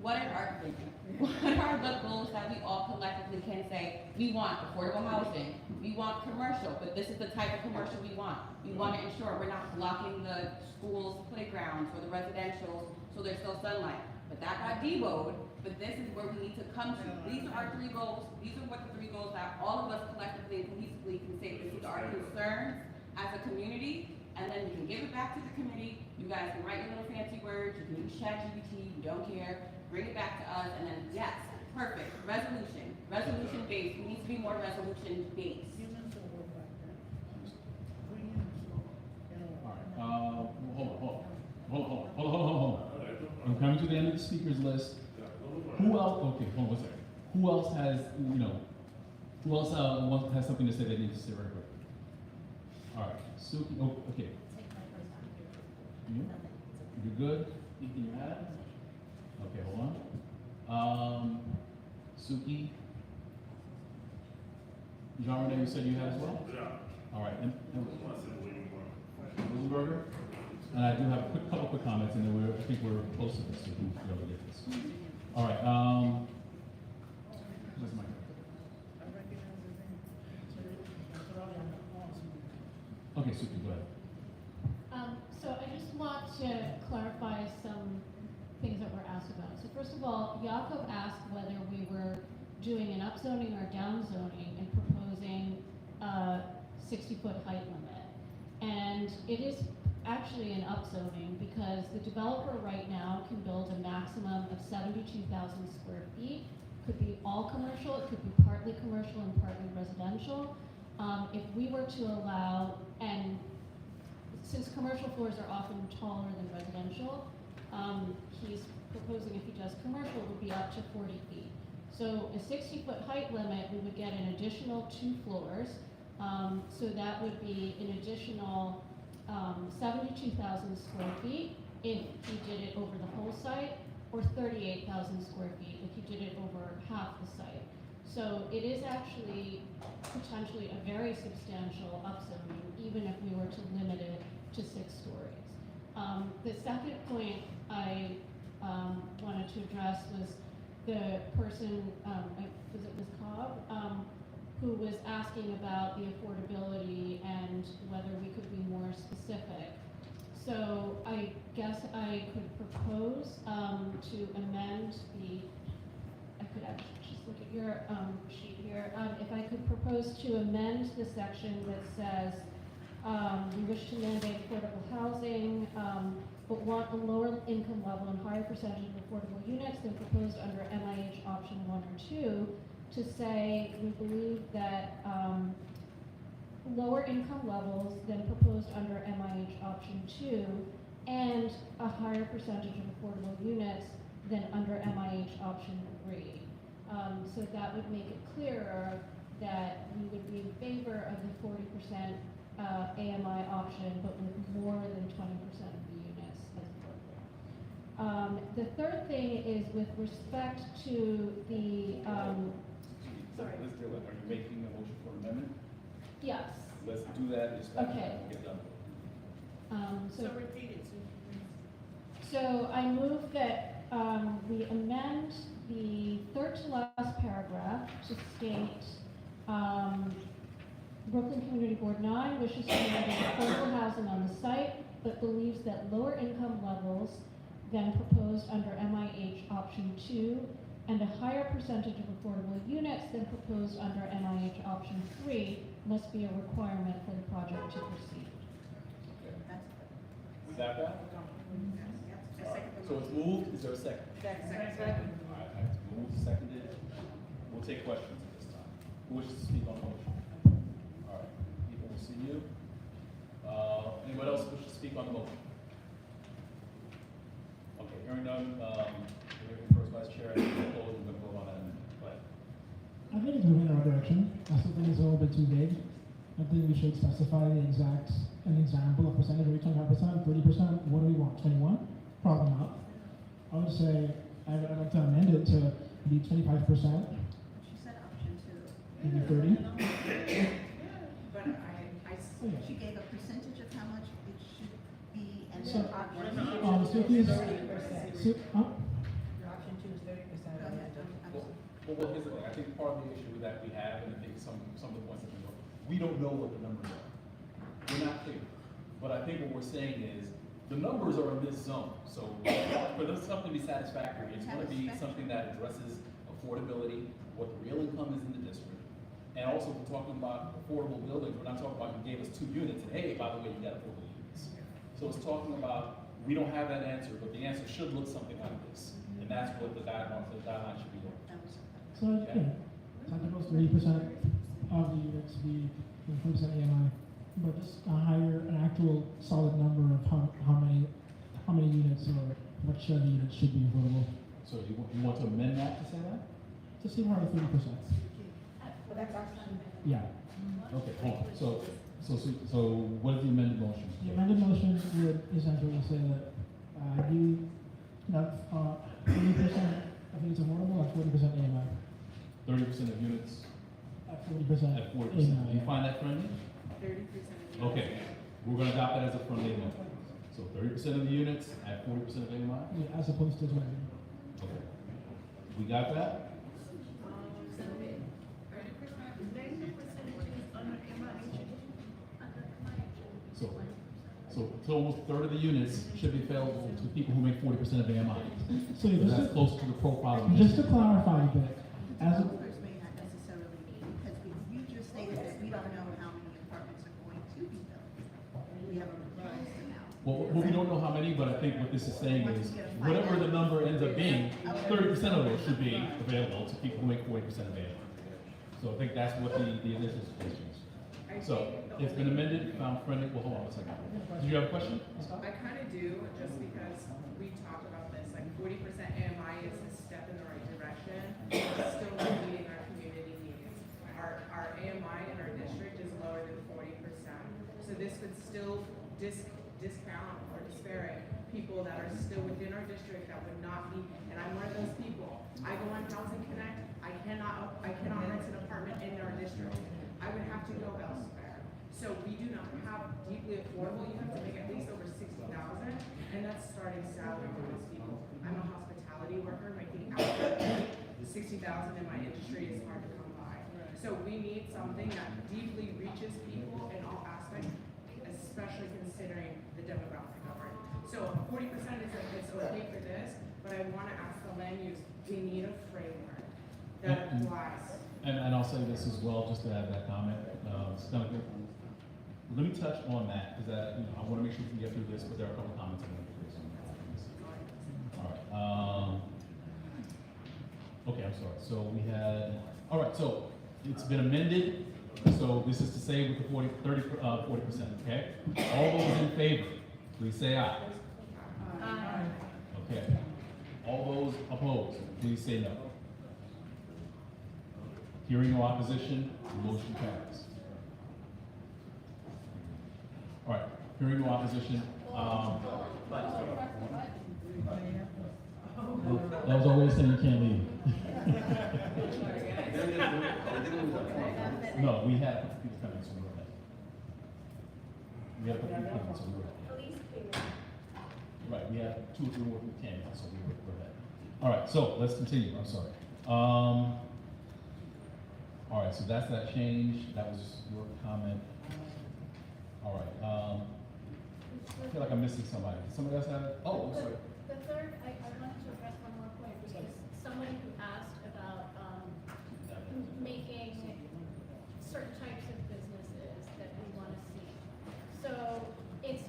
What are the goals that we all collectively can say? We want affordable housing. We want commercial, but this is the type of commercial we want. We want to ensure we're not blocking the schools' playgrounds or the residentials so there's still sunlight. But that got devoted, but this is where we need to come to. These are our 3 goals. These are what the 3 goals that all of us collectively and cohesively can say. These are our concerns as a community, and then we can give it back to the committee. You guys can write your little fancy words. You can use ChatGPT. You don't care. Bring it back to us, and then yes, Perfect, resolution based, we need to be more resolution based. Hold on. I'm coming to the end of the speakers list. Who else, okay, hold on one second. Who else has, who else has something to say they need to say right quick? All right, Suki, oh, okay. You good? Anything you have? Okay, hold on. Suki? Jean Rene, you said you had as well? Yeah. All right, and Rosenberger? And I do have a couple quick comments, and then I think we're close to this, so we can be able to get this. All right, where's my? Okay, Suki, go ahead. So I just want to clarify some things that were asked about. So first of all, Jakob asked whether we were doing an upzoning or downzoning and proposing a 60-foot height limit. And it is actually an upzoning because the developer right now can build a maximum of 72,000 square feet. Could be all commercial, it could be partly commercial and partly residential. If we were to allow, and since commercial floors are often taller than residential, he's proposing if he does commercial, it would be up to 40 feet. So a 60-foot height limit, we would get an additional 2 floors. So that would be an additional 72,000 square feet if he did it over the whole site, or 38,000 square feet if he did it over half the site. So it is actually potentially a very substantial upzoning, even if we were to limit it to 6 stories. The second point I wanted to address was the person, was it Ms. Cobb, who was asking about the affordability and whether we could be more specific. So I guess I could propose to amend the, I could actually just look at your sheet here. If I could propose to amend the section that says we wish to mandate affordable housing, but want a lower income level and higher percentage of affordable units than proposed under MIH option 1 or 2, to say we believe that lower income levels than proposed under MIH option 2 and a higher percentage of affordable units than under MIH option 3. So that would make it clearer that we would be in favor of the 40% AMI option, but with more than 20% of the units as affordable. The third thing is with respect to the Sorry. Let's do it. Are you making a motion for amendment? yes. Let's do that. Okay. Get done. So repeat it. So I move that we amend the third to last paragraph to state Brooklyn Community Board 9 wishes to mandate affordable housing on the site, but believes that lower income levels than proposed under MIH option 2 and a higher percentage of affordable units than proposed under NIH option 3 must be a requirement for the project to proceed. We got that? All right. So it's moved, is there a second? Second. All right, it's moved, seconded. We'll take questions at this time. Who wishes to speak on the motion? All right, people will see you. Anyone else wish to speak on the motion? Okay, hearing none, we're here first vice chair, and we're going to vote on that. Go ahead. I think it's moving in the right direction. I still think it's a little bit too vague. I think we should specify an example, a percentage, rate 25%, 30%, what do we want, 21? Probably not. I would say, I'd like to amend it to be 25%, She said option 2. maybe 30. But she gave a percentage of how much it should be, and So, then option. Suki's, Option 2 is 30%. Go ahead. Well, here's the thing, I think part of the issue that we have, and I think some of the points that we don't know what the numbers are. We're not clear. But I think what we're saying is, the numbers are in this zone. So for this something to be satisfactory, it's gonna be something that addresses affordability, what the real income is in the district. And also, if we're talking about affordable buildings, we're not talking about you gave us 2 units and hey, by the way, you got affordable units. So it's talking about We don't have that answer, but the answer should look something like this. And that's what the guideline should be looking for. So, yeah, talking about 30% of the units be 40% EMI, but just a higher, an actual solid number of how many units or what share of the units should be affordable. So you want to amend that to say that? To see more than 30%. Well, that's actually. Yeah. Okay, hold on. So what is the amended motion? The amended motion would essentially say that you have 30% of units affordable at 40% AMI. 30% of units At 40%. at 40%. AMI. Do you find that friendly? 30%. Okay, we're gonna adopt that as a friendly amendment. So 30% of the units at 40% of AMI? Yeah, as opposed to 20. Okay. We got that? So almost a third of the units should be available to people who make 40% of AMI. So That's close to the profile of just to this. clarify a bit, as a, Developers may not necessarily be, because you just stated that we don't know how many apartments are going to be built. We have a proposed amount. Well, we don't know how many, but I think what this is saying is, whatever the number ends up being, 30% of those should be available to people who make 40% of AMI. So I think that's what the initial suggestion is. So, it's been amended, found friendly, well, hold on a second. Did you have a question? I kind of do, just because we talked about this, like 40% AMI is a step in the right direction. It's still not meeting our community needs. Our AMI in our district is lower than 40%. So this could still discount or disparate people that are still within our district that would not be, and I'm one of those people. I go on Housing Connect, I cannot rent an apartment in our district. I would have to go elsewhere. So we do not have deeply affordable. You have to make at least over 60,000, and that's starting salary for those people. I'm a hospitality worker making out 60,000 in my industry is hard to come by. So we need something that deeply reaches people in all aspects, especially considering the demographic of it. So 40% is okay for this, but I want to ask the land use. We need a framework that applies. And I'll say this as well, just to add that comment. It's kind of good. Let me touch on that, because I want to make sure we can get through this, but there are a couple comments I want to make. All right. Okay, I'm sorry. So we had, all right, so it's been amended. So this is to say with the 40%, okay? All those in favor, please say aye. Aye. Okay. All those opposed, please say no. Hearing no opposition, the motion carries. All right, hearing no opposition, that was always saying you can't leave. No, we had a couple people coming, so we're ahead. We had a couple people coming, so we're ahead. Right, we had 2 or 3 more people came, so we're ahead. All right, so let's continue, I'm sorry. All right, so that's that change. That was your comment. All right. I feel like I'm missing somebody. Did somebody else have it? Oh, I'm sorry. The third, I wanted to address one more point, because somebody who asked about making certain types of businesses that we want to see. So it's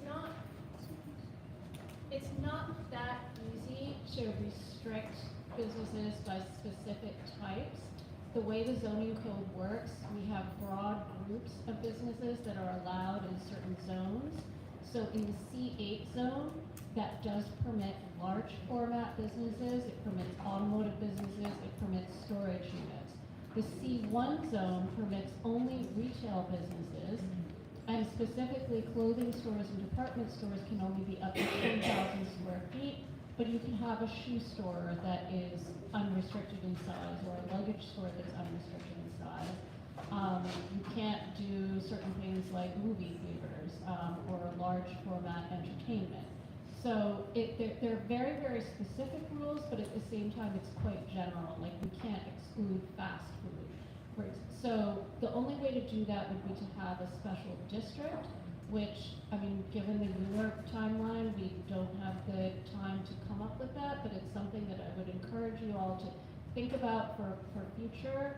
not that easy to restrict businesses by specific types. The way the zoning code works, we have broad groups of businesses that are allowed in certain zones. So in the C8 zone, that does permit large format businesses, it permits automotive businesses, it permits storage units. The C1 zone permits only retail businesses, and specifically clothing stores and department stores can only be up to 10,000 square feet, but you can have a shoe store that is unrestricted in size, or a luggage store that's unrestricted in size. You can't do certain things like movie theaters, or large format entertainment. So they're very, very specific rules, but at the same time, it's quite general. Like, we can't exclude fast food. So the only way to do that would be to have a special district, which, I mean, given the newer timeline, we don't have the time to come up with that, but it's something that I would encourage you all to think about for future.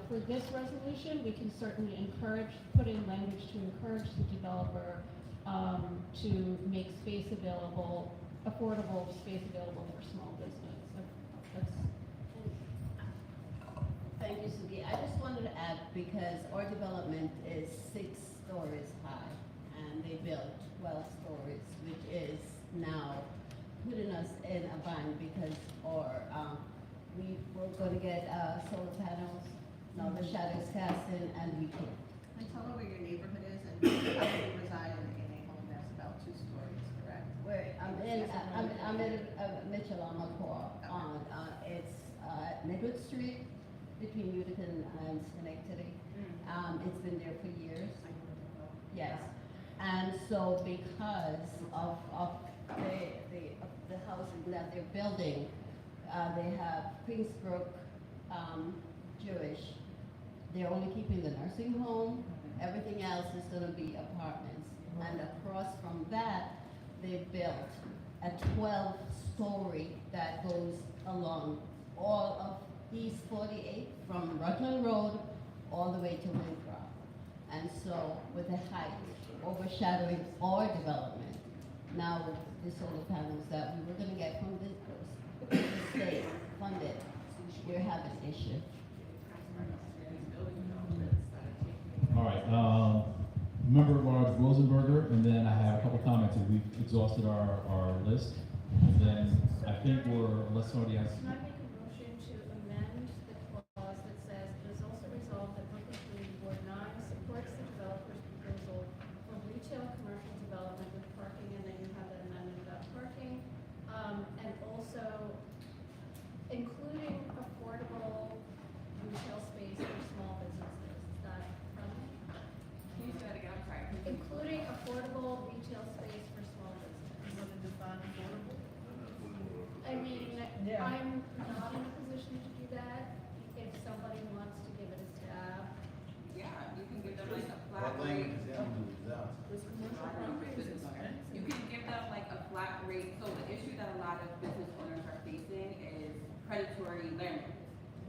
For this resolution, we can certainly put in language to encourage the developer to make space available, affordable space available for small business. That's, Thank you, Suki. I just wanted to add, because our development is 6 stories high, and they built 12 stories, which is now putting us in a bind because we were gonna get solar panels, now the shadow's casting, and we can't. And tell me where your neighborhood is, and you reside in a home that's about 2 stories, correct? Where, I'm in Mitchell on McCall, on, it's Midwood Street, between Utica and Schenectady. It's been there for years. Yes. And so because of the housing that they're building, they have Queensbrook Jewish. They're only keeping the nursing home. Everything else is gonna be apartments. And across from that, they built a 12-story that goes along all of East 48 from Rutland Road all the way to Winthrop. And so with the height overshadowing our development, now with the solar panels that we were gonna get from the state funded, we're having an issue. All right, Member Large Rosenberger, and then I have a couple comments, and we've exhausted our list. And then I think unless somebody has. Can I make a motion to amend the clause that says, it is also resolved that Brooklyn Community Board 9 supports the developer's proposal for retail commercial development with parking, and then you have that amendment about parking. And also including affordable retail space for small businesses. Is that from? Can you say that again? I'm sorry. Including affordable retail space for small businesses. You want to define affordable? I mean, Yeah. I'm not in a position to do that. If somebody wants to give it a stab. Yeah, you can give them like a flat What rate. language is that one without? You can give them like a flat rate. So the issue that a lot of business owners are facing is predatory landlords.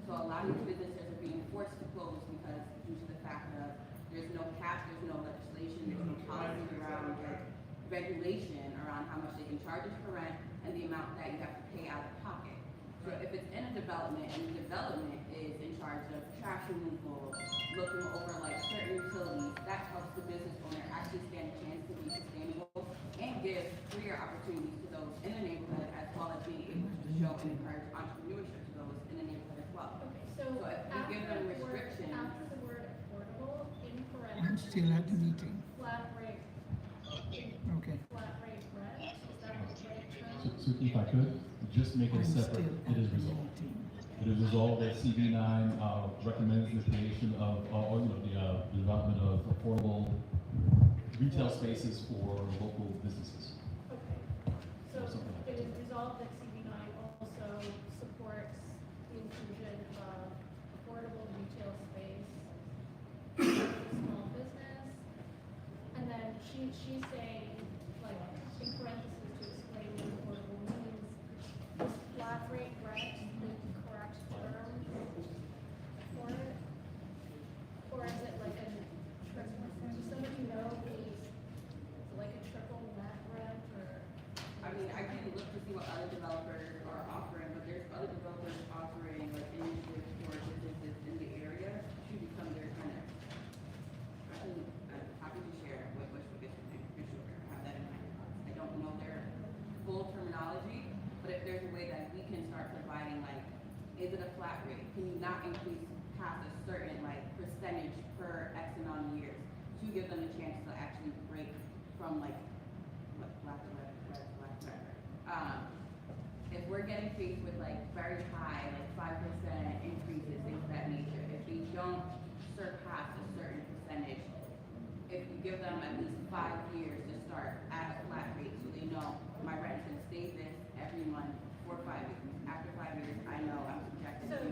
So a lot of these businesses are being forced to close because due to the fact that there's no cap, there's no legislation, there's no policy around like regulation around how much they can charge us for rent and the amount that you have to pay out of pocket. So if it's in a development and the development is in charge of trash removal, looking over like certain utilities, that helps the business owner actually stand a chance to be sustainable and give career opportunities to those in the neighborhood, as well as being able to show and encourage entrepreneurship to those in the neighborhood as well. Okay, so if we give them restrictions. after the word affordable, in parentheses. I'm still at the meeting. Flat rate. Okay. Flat rate rent, is that the right term? Suki, if I could, just make it separate, it is resolved. It is resolved that CB9 recommends the creation of, the development of affordable retail spaces for local businesses. Okay, so Something like it is resolved that CB9 also supports the inclusion of affordable retail space for small business. And then she's saying, like, in parentheses to explain what affordable means, is flat rate rent the correct term for it? Or is it like a, does somebody know like a triple net rent or? I mean, I can look to see what other developers are offering, but there's other developers offering like initiatives for businesses in the area to become their tenant. I'm happy to share which location for sure. I have that in mind. I don't know their full terminology, but if there's a way that we can start providing like, is it a flat rate? Can you not increase past a certain like percentage per X amount of years to give them a chance to actually break from like what black. If we're getting faced with like very high, like 5% increases, things of that nature, if they don't surpass a certain percentage, if you give them at least 5 years to start at a flat rate, so they know my rent is gonna stay this every month for 5 years. After 5 years, I know I'm subjected to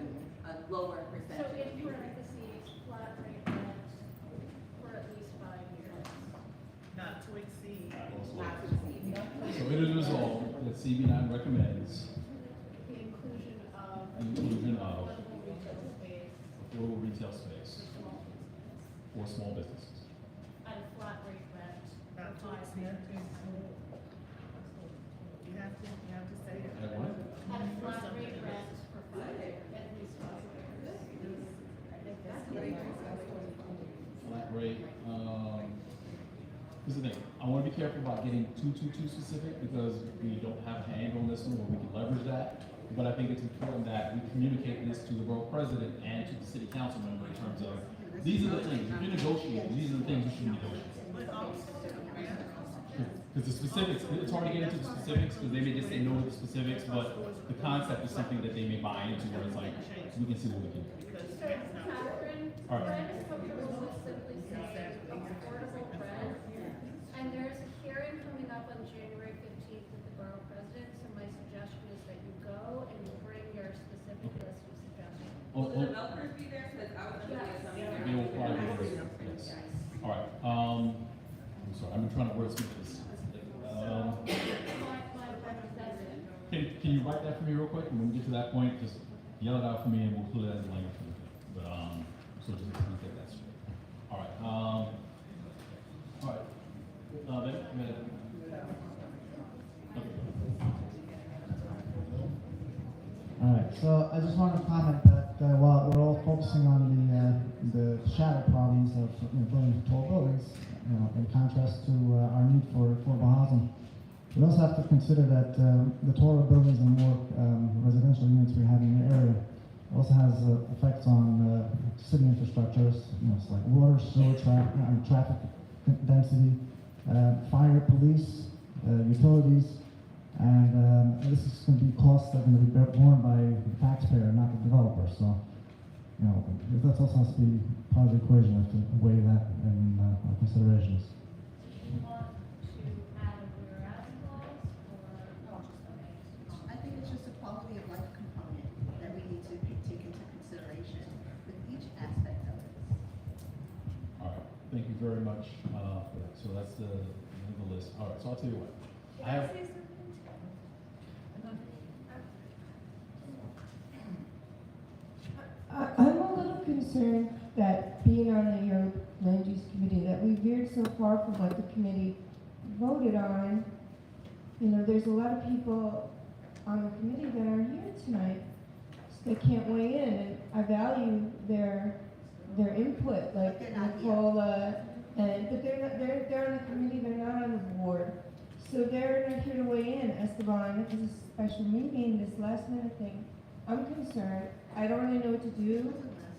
a lower percentage. So in increase. parentheses, flat rate rent for at least 5 years. Not to exceed. Not to exceed. So it is resolved that CB9 recommends The inclusion of. affordable retail space retail space for small businesses. for small businesses. At a flat rate rent Not for to 5 You have to say it. At what? At a flat rate rent for 5 years, at least 5 years. Flat rate, here's the thing, I wanna be careful about getting too specific, because we don't have a handle on this one, where we can leverage that. But I think it's important that we communicate this to the borough president and to the city council member in terms of, these are the things, if you're negotiating, these are the things you should negotiate. Because the specifics, it's hard to get into the specifics, because they may just say no to the specifics, but the concept is something that they may buy into, where it's like, we can see what we can do. So, Catherine, All right. Brad is comfortable with simply saying affordable rent. And there's a hearing coming up on January 15th with the borough president, so my suggestion is that you go and you bring your specific list of suggestions. Will the developers be there? Because I was under the assumption. They will probably be there, yes. All right, I'm sorry, I've been trying to wordsmith this. Can you write that for me real quick, and when we get to that point, just yell it out for me, and we'll put it as a language for me. But, so just let me get that straight. All right, all right. All right, so I just want to comment that while we're all focusing on the shadow problems of building tall buildings, in contrast to our need for affordable housing, we also have to consider that the taller buildings and more residential units we have in the area also has effects on city infrastructures, it's like water, sewer, traffic density, fire, police, utilities. And this is going to be costs that are going to be borne by the taxpayer, not the developer. So, that also has to be part of the equation. We have to weigh that in our considerations. Do you want to add a whereas clause, or? I think it's just a quality of life component that we need to take into consideration with each aspect of it. All right, thank you very much for that. So that's the list. All right, so I'll tell you what. I have. I'm a little concerned that being on the land use committee, that we veered so far from what the committee voted on. There's a lot of people on the committee that aren't here tonight. They can't weigh in, and I value their input, like Nicola, but they're on the committee, they're not on the board. So they're not here to weigh in. Esteban, this is a special meeting, this last minute thing. I'm concerned. I don't really know what to do.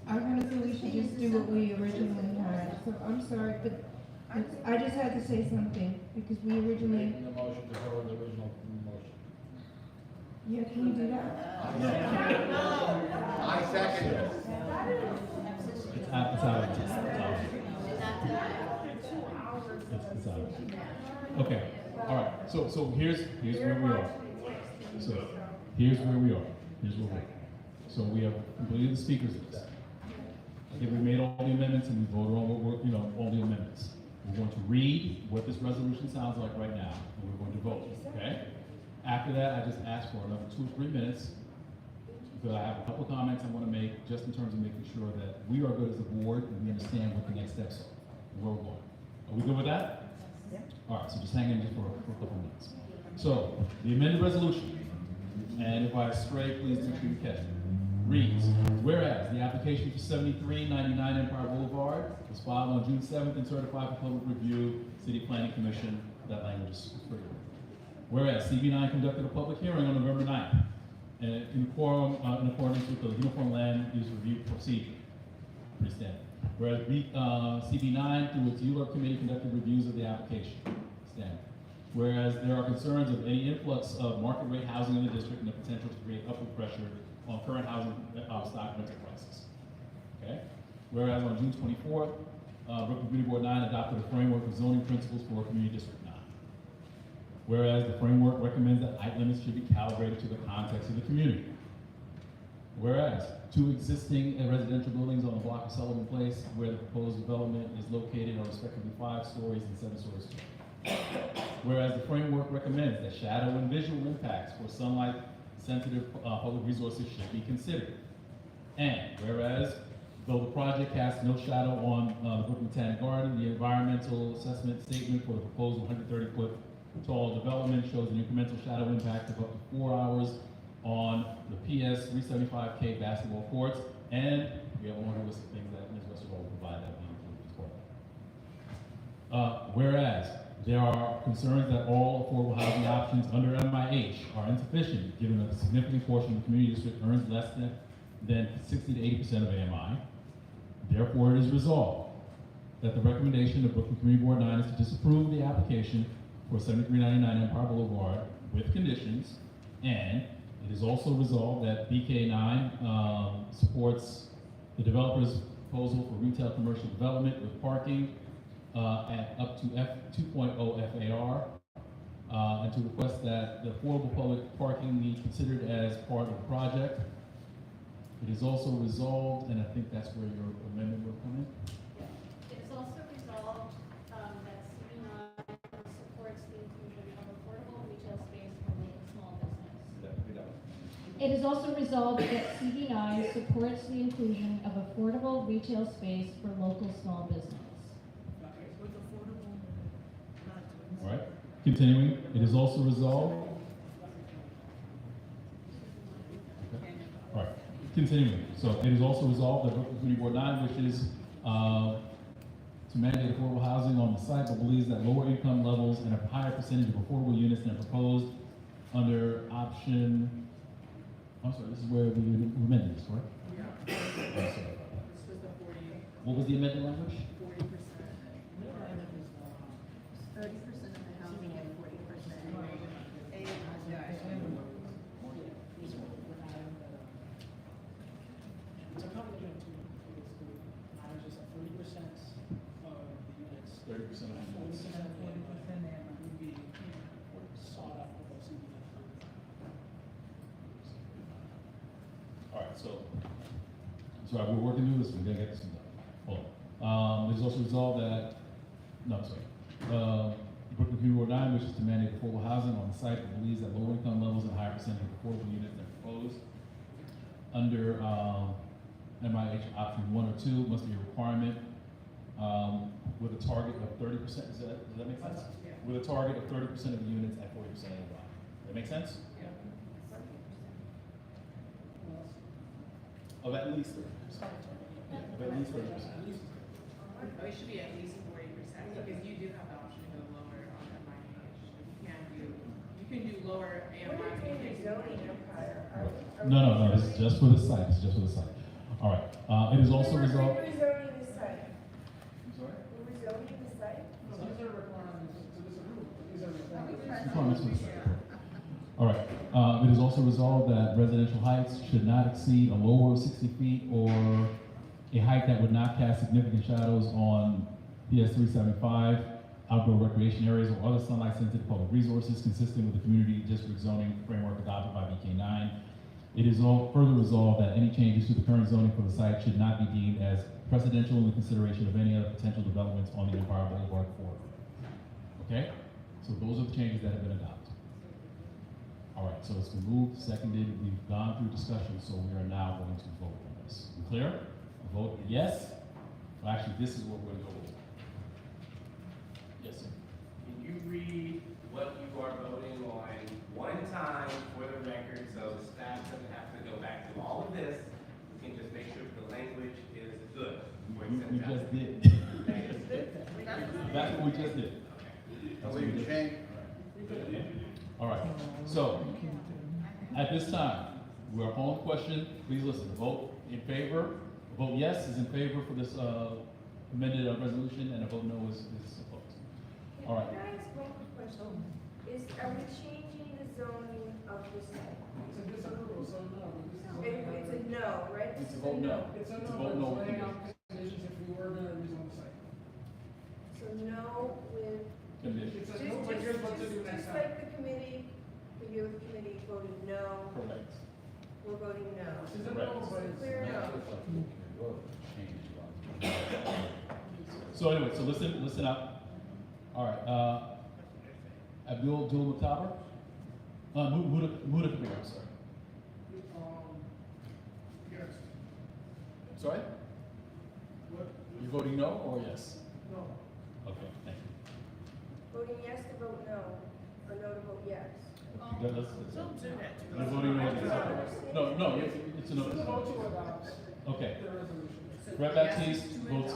I'm gonna say we should just do what we originally had. So I'm sorry, but I just had to say something, because we originally. Making the motion to hold the original motion. Yeah, can you do that? I second it. It's out of it. It's out of it. Okay, all right, so here's where we are. So here's where we are. So we have completed the speakers list. I think we made all the amendments and we voted on all the amendments. We're going to read what this resolution sounds like right now, and we're going to vote, okay? After that, I just asked for another 2 or 3 minutes, because I have a couple of comments I want to make, just in terms of making sure that we are good as a board and we understand what the next steps are, and where we're going. Are we good with that? Yeah. All right, so just hang in just for a couple of minutes. So, the amended resolution, and if I stray, please make sure you catch it, reads, whereas the application for 7399 Empire Boulevard was filed on June 7th and certified for public review, City Planning Commission, that language is free. Whereas CB9 conducted a public hearing on November 9th, and in accordance with the Uniform Land Use Review Procedure, pretty standard. Whereas CB9, through its ULURP committee, conducted reviews of the application, standard. Whereas there are concerns of any influx of market rate housing in the district and the potential to create upward pressure on current housing stock rental prices. Okay? Whereas on June 24th, Brooklyn Community Board 9 adopted a framework of zoning principles for Community District 9. Whereas the framework recommends that height limits should be calibrated to the context of the community. Whereas 2 existing residential buildings on the block of Sullivan Place, where the proposed development is located, are respectively 5 stories and 7 stories tall. Whereas the framework recommends that shadow and visual impacts for sunlight sensitive public resources should be considered. And whereas Though the project casts no shadow on the Brooklyn Botanic Garden, the environmental assessment statement for the proposed 130-foot tall development shows an incremental shadow impact of up to 4 hours on the PS 375K basketball courts, and we have a long list of things that Ms. Westergaard will provide that we include as well. Whereas there are concerns that all affordable housing options under MIH are insufficient, given that a significant portion of the community district earns less than 60 to 80% of AMI. Therefore, it is resolved that the recommendation of Brooklyn Community Board 9 is to disapprove the application for 7399 Empire Boulevard with conditions, and it is also resolved that BK9 supports the developer's proposal for retail commercial development with parking at up to F2.0 FAR, and to request that the affordable public parking be considered as part of the project. It is also resolved, and I think that's where your amendment will come in. It is also resolved that CV9 supports the inclusion of affordable retail space for local small business. It is also resolved that CV9 supports the inclusion of affordable retail space for local small business. All right, continuing, it is also resolved. Okay. All right, continuing. So it is also resolved that Brooklyn Community Board 9 wishes to mandate affordable housing on the site, but believes that lower income levels and a higher percentage of affordable units than proposed under option. I'm sorry, this is where we amended this, correct? Yeah. I'm sorry about that. This was the 40. What was the amended language? 40%. 30% of the housing and 40%. It's a combination of two. Manages at 30% of the units. 30% of the units. 40% of the would be sought after by CBD. All right, so we're working through this. We're gonna get this done. Hold on. It's also resolved that Brooklyn Community Board 9 wishes to mandate affordable housing on the site, but believes that lower income levels and higher percentage of affordable units than proposed under MIH option 1 or 2 must be a requirement with a target of 30%. Does that make sense? Yeah. With a target of 30% of the units at 40% AMI. That make sense? Yeah. Of at least 30%. Of at least 30%. Oh, it should be at least 40% because you do have the option to go lower on MIH. You can do lower AMI. No, this is just for the site, this is just for the site. All right, it is also resolved. Who's rezoning the site? I'm sorry? Who's rezoning the site? These are requirements to disapprove. These are Requirements for the site. All right, it is also resolved that residential heights should not exceed a lower of 60 feet or a height that would not cast significant shadows on PS 375, outdoor recreation areas or other sunlight-sensitive public resources consistent with the community district zoning framework adopted by BK9. It is further resolved that any changes to the current zoning for the site should not be deemed as precedential in the consideration of any other potential developments on the Empire Boulevard corridor. Okay? So those are the changes that have been adopted. All right, so it's been moved, seconded, we've gone through discussion, so we are now going to vote on this. Clear? A vote yes? Well, actually, this is what we're going to go with. Yes, sir. Can you read what you are voting on one time for the record so the staff doesn't have to go back to all of this? We can just make sure the language is good. We just did. That's what we just did. That's what we just did. All right, so at this time, we're on the question. Please listen. Vote in favor. Vote yes is in favor for this amended resolution, and a vote no is opposed. All right. Can I ask one quick question? Are we changing the zoning of the site? It's a disapproval, so no. It's a no, right? It's a vote no. It's a It's a no, vote but no. it's laying out conditions if we were gonna rezone the site. So no with. Condition. It says no, but here's what to do next Just time. like the committee, the youth committee voted no, Correct. we're voting no. This is a no, but it's. Clear no. So anyway, so listen up. All right, Abdul Mutaber? Muda Kabir, I'm sorry. Yes. Sorry? You're voting no or yes? No. Okay, thank you. Voting yes to vote no, or no to vote yes. Don't do that to You're us. voting no? No, it's a no. Okay. Red Baptiste votes,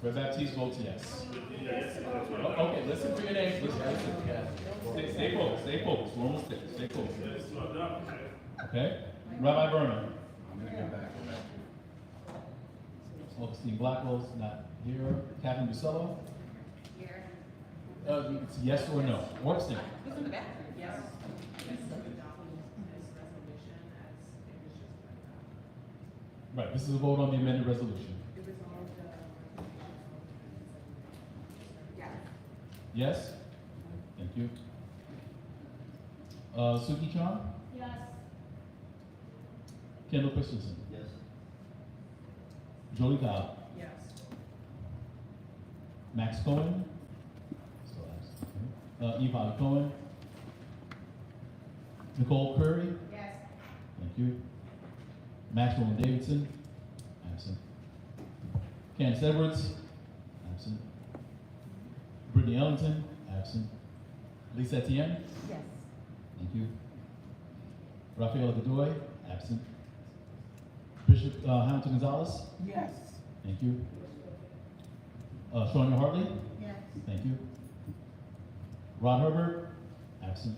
Red Baptiste votes yes. Okay, listen for your names, listen. Stay focused, we're almost there, stay focused. Okay? Rabbi Berman. I'm gonna get back. Augustine Blackwell's not here. Catherine Buscello? Here. It's yes or no, or abstain. Who's in the back? Yes. Right, this is a vote on the amended resolution. Yes. Yes? Thank you. Suki Chan? Yes. Kendall Christensen? Yes. Jolie Cobb? Yes. Max Cohen? Still absent. Yvonne Cohen? Nicole Curry? Yes. Thank you. Maxwell and Davidson? Absent. Candace Edwards? Absent. Brittany Ellington? Absent. Lisa Etienne? Yes. Thank you. Rafaela Godoy? Absent. Bishop Hamilton Gonzalez? Yes. Thank you. Sonia Hartley? Yes. Thank you. Rod Herbert? Absent.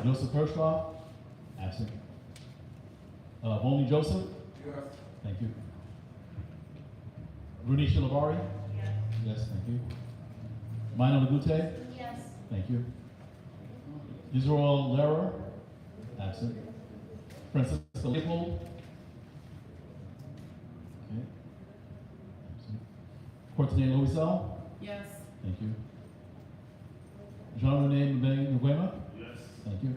Joseph Hirschhoff? Absent. Volney Joseph? Yes. Thank you. Rudy Shalavari? Yes. Yes, thank you. Mino Lagute? Yes. Thank you. Israel Lehrer? Absent. Francisco Leopold? Okay. Absent. Courtney Louisel? Yes. Thank you. Jean-René Nguema? Yes. Thank you.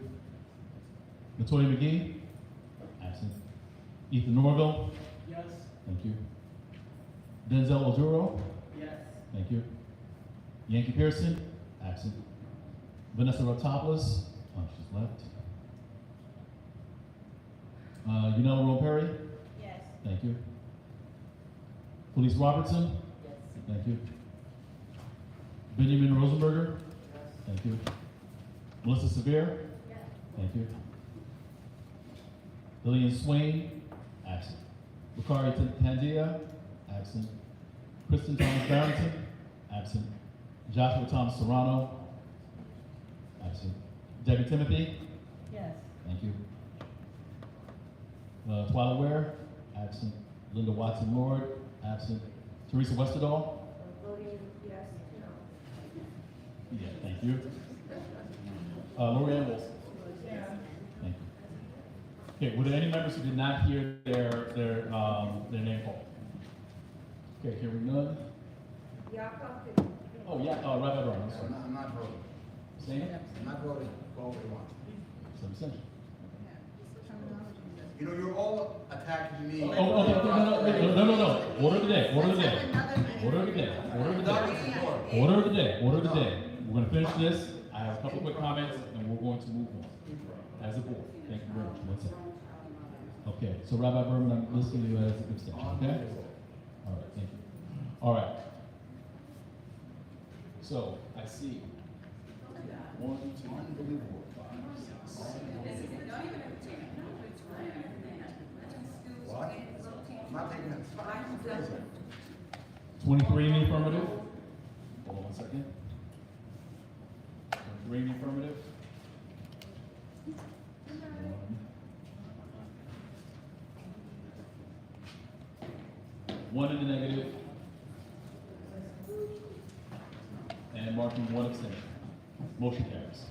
Latoya McGee? Absent. Ethan Norville? Yes. Thank you. Denzel Oduro? Yes. Thank you. Yankee Pearson? Absent. Vanessa Rotopoulos? Oh, she's left. Yunel Rowe Perry? Yes. Thank you. Felice Robertson? Yes. Thank you. Benjamin Rosenberger? Thank you. Melissa Severe? Yes. Thank you. Lillian Swain? Absent. Bakari Tandia? Absent. Kristen Thomas Barrington? Absent. Joshua Thomas Serrano? Absent. Debbie Timothy? Yes. Thank you. Twyla Ware? Absent. Linda Watson Lord? Absent. Teresa Westerdahl? Voting yes, no. Yeah, thank you. Lorianne Wilson? Thank you. Okay, were there any members who did not hear their name called? Okay, hearing none. Yakov, Oh, yeah, Rabbi Brown, I'm sorry. I'm not voting. Say it? I'm not voting. Call what you want. Some abstention. You know, you're all attacking me. Okay, no. Order of the day, order of the day. Order of the day, order of the day. Order of the day, order of the day. We're gonna finish this. I have a couple quick comments and we're going to move on as a board. Thank you very much. That's it. Okay, so Rabbi Berman, I'm listing you as an abstention, okay? All right, thank you. All right. So, I see. 1, 2, 3, 4, 5, 6, 7. What? I'm not taking it. 23 in the affirmative. Hold on one second. 23 in the affirmative. 1 in the negative. And marking 1 abstention. Motion carries.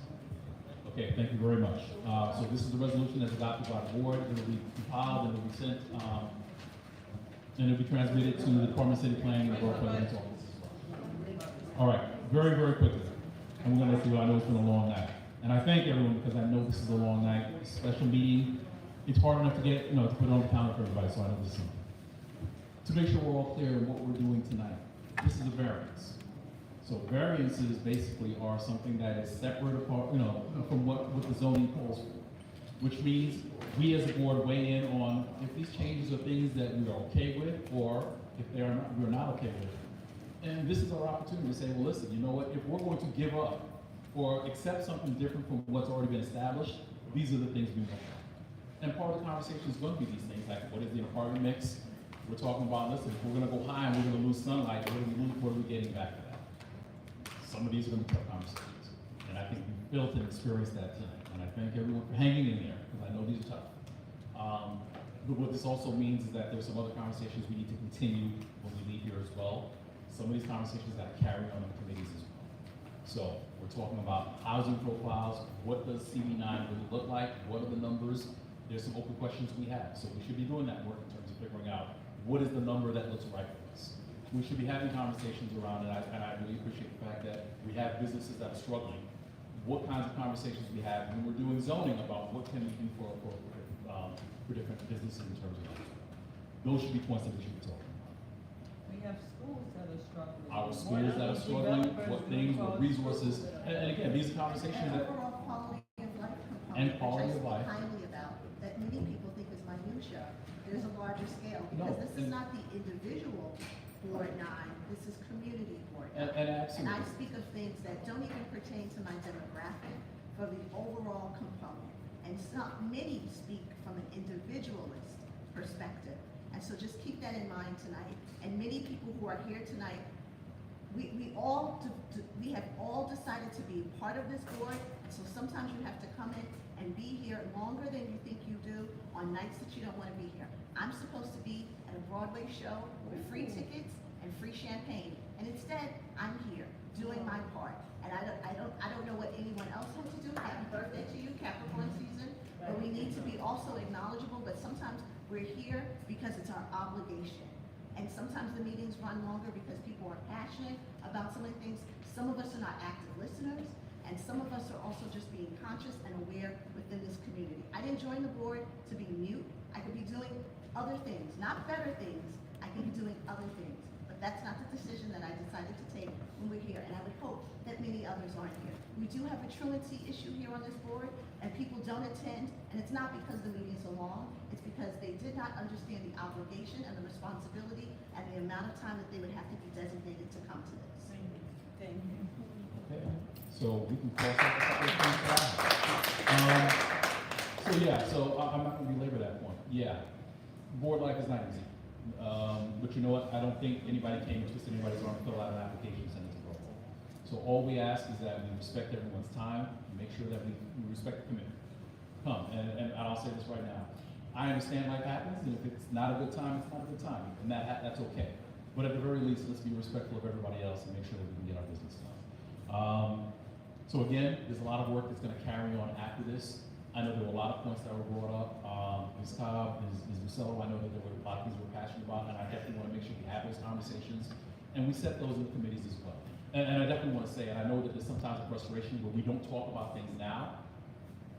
Okay, thank you very much. So this is the resolution that's adopted by the board. It will be compiled and it will be sent, and it will be transmitted to the Department of City Planning and the Borough President's office as well. All right, very, very quickly. And we're gonna let you, I know it's been a long night. And I thank everyone because I know this is a long night, it's a special meeting. It's hard enough to get, to put it on the calendar for everybody, so I know this is something. To make sure we're all clear in what we're doing tonight, this is a variance. So variances basically are something that is separate apart, from what the zoning calls for. Which means we as a board weigh in on if these changes are things that we are okay with, or if we're not okay with it. And this is our opportunity to say, well, listen, you know what, if we're going to give up or accept something different from what's already been established, these are the things we want. And part of the conversation is going to be these things, like what is the apartment mix? We're talking about, listen, if we're going to go high and we're going to lose sunlight, what are we getting back for that? Some of these are going to be tough conversations. And I think we built and experienced that tonight. And I thank everyone for hanging in there, because I know these are tough. But what this also means is that there's some other conversations we need to continue when we leave here as well. Some of these conversations that carry on in the committees as well. So we're talking about housing profiles. What does CV9 really look like? What are the numbers? There's some open questions we have. So we should be doing that work in terms of figuring out what is the number that looks right for us. We should be having conversations around it, and I really appreciate the fact that we have businesses that are struggling. What kinds of conversations we have when we're doing zoning about what can we do for different businesses in terms of that. Those should be points that we should be talking about. We have schools that are struggling. Our schools that are struggling, what things, what resources, and again, these are conversations that. Overall quality of life component, And quality which I of life. speak highly about, that many people think is minutia. There's a larger scale, No, because this is and- not the individual Board 9, this is community Board 9. And absolutely. And I speak of things that don't even pertain to my demographic, for the overall component. And many speak from an individualist perspective. And so just keep that in mind tonight. And many people who are here tonight, we have all decided to be part of this board. So sometimes you have to come in and be here longer than you think you do on nights that you don't want to be here. I'm supposed to be at a Broadway show with free tickets and free champagne. And instead, I'm here doing my part. And I don't know what anyone else had to do. Happy birthday to you, Capricorn season. But we need to be also acknowledgeable, but sometimes we're here because it's our obligation. And sometimes the meetings run longer because people are passionate about some of the things. Some of us are not active listeners, and some of us are also just being conscious and aware within this community. I didn't join the board to be mute. I could be doing other things, not better things. I could be doing other things. But that's not the decision that I decided to take when we're here, and I would hope that many others aren't here. We do have a truancy issue here on this board, and people don't attend, and it's not because the meetings are long, it's because they did not understand the obligation and the responsibility and the amount of time that they would have to be designated to come to this. Thank you. Okay, so we can cross out a couple of things out. So I'm not gonna belabor that point. Yeah, board life is not easy. But you know what, I don't think anybody came and twisted anybody's arm to fill out an application and send it to Borough. So all we ask is that we respect everyone's time, and make sure that we respect the commitment. Come, and I'll say this right now. I understand life happens, and if it's not a good time, it's not a good time, and that's okay. But at the very least, let's be respectful of everybody else and make sure that we can get our business done. So again, there's a lot of work that's gonna carry on after this. I know there were a lot of points that were brought up. Ms. Cobb, Ms. Marcello, I know that there were a lot of things we're passionate about, and I definitely wanna make sure we have those conversations, and we set those in the committees as well. And I definitely wanna say, and I know that there's sometimes a frustration where we don't talk about things now,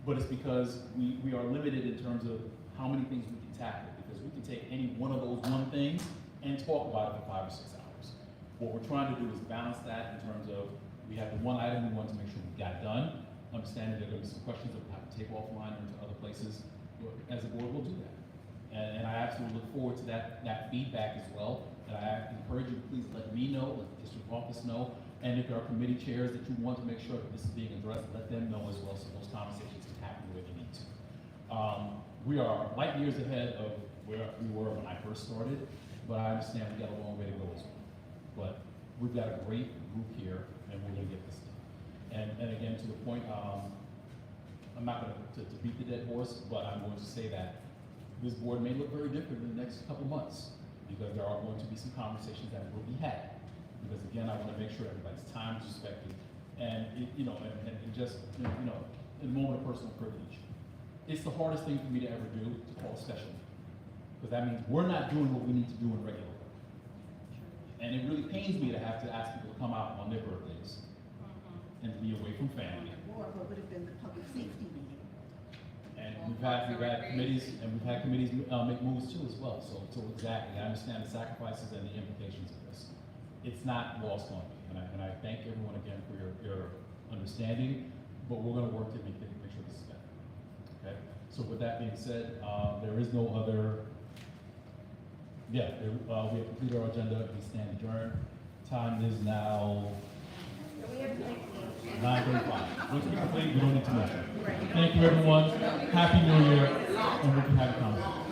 but it's because we are limited in terms of how many things we can tackle, because we can take any one of those one things and talk about it for 5 or 6 hours. What we're trying to do is balance that in terms of, we have the one item we want to make sure we got done, understanding there are going to be some questions that we'll have to take offline or into other places. As a board, we'll do that. And I absolutely look forward to that feedback as well. And I encourage you to please let me know, let the district office know, and if there are committee chairs that you want to make sure that this is being addressed, let them know as well, so those conversations can happen where they need to. We are light years ahead of where we were when I first started, but I understand we got a long way to go as well. But we've got a great group here, and we're gonna get this done. And again, to the point, I'm not gonna to beat the dead horse, but I'm going to say that this board may look very different in the next couple months, because there are going to be some conversations that will be had. Because again, I wanna make sure everybody's time is respected, and and just, in a moment of personal privilege. It's the hardest thing for me to ever do, to call a special meeting. Because that means we're not doing what we need to do in regular work. And it really pains me to have to ask people to come out on their birthdays and to be away from family. Or what would have been the public safety meeting. And we've had committees, make moves too as well. So exactly, I understand the sacrifices and the implications of this. It's not lost on me, and I thank everyone again for your understanding, but we're gonna work to make sure this is better. Okay? So with that being said, there is no other Yeah, we have completed our agenda, we stand adjourned. Time is now We have to make 9:35. Once we complete, we don't need to motion. Thank you, everyone. Happy New Year, and we can have a conversation.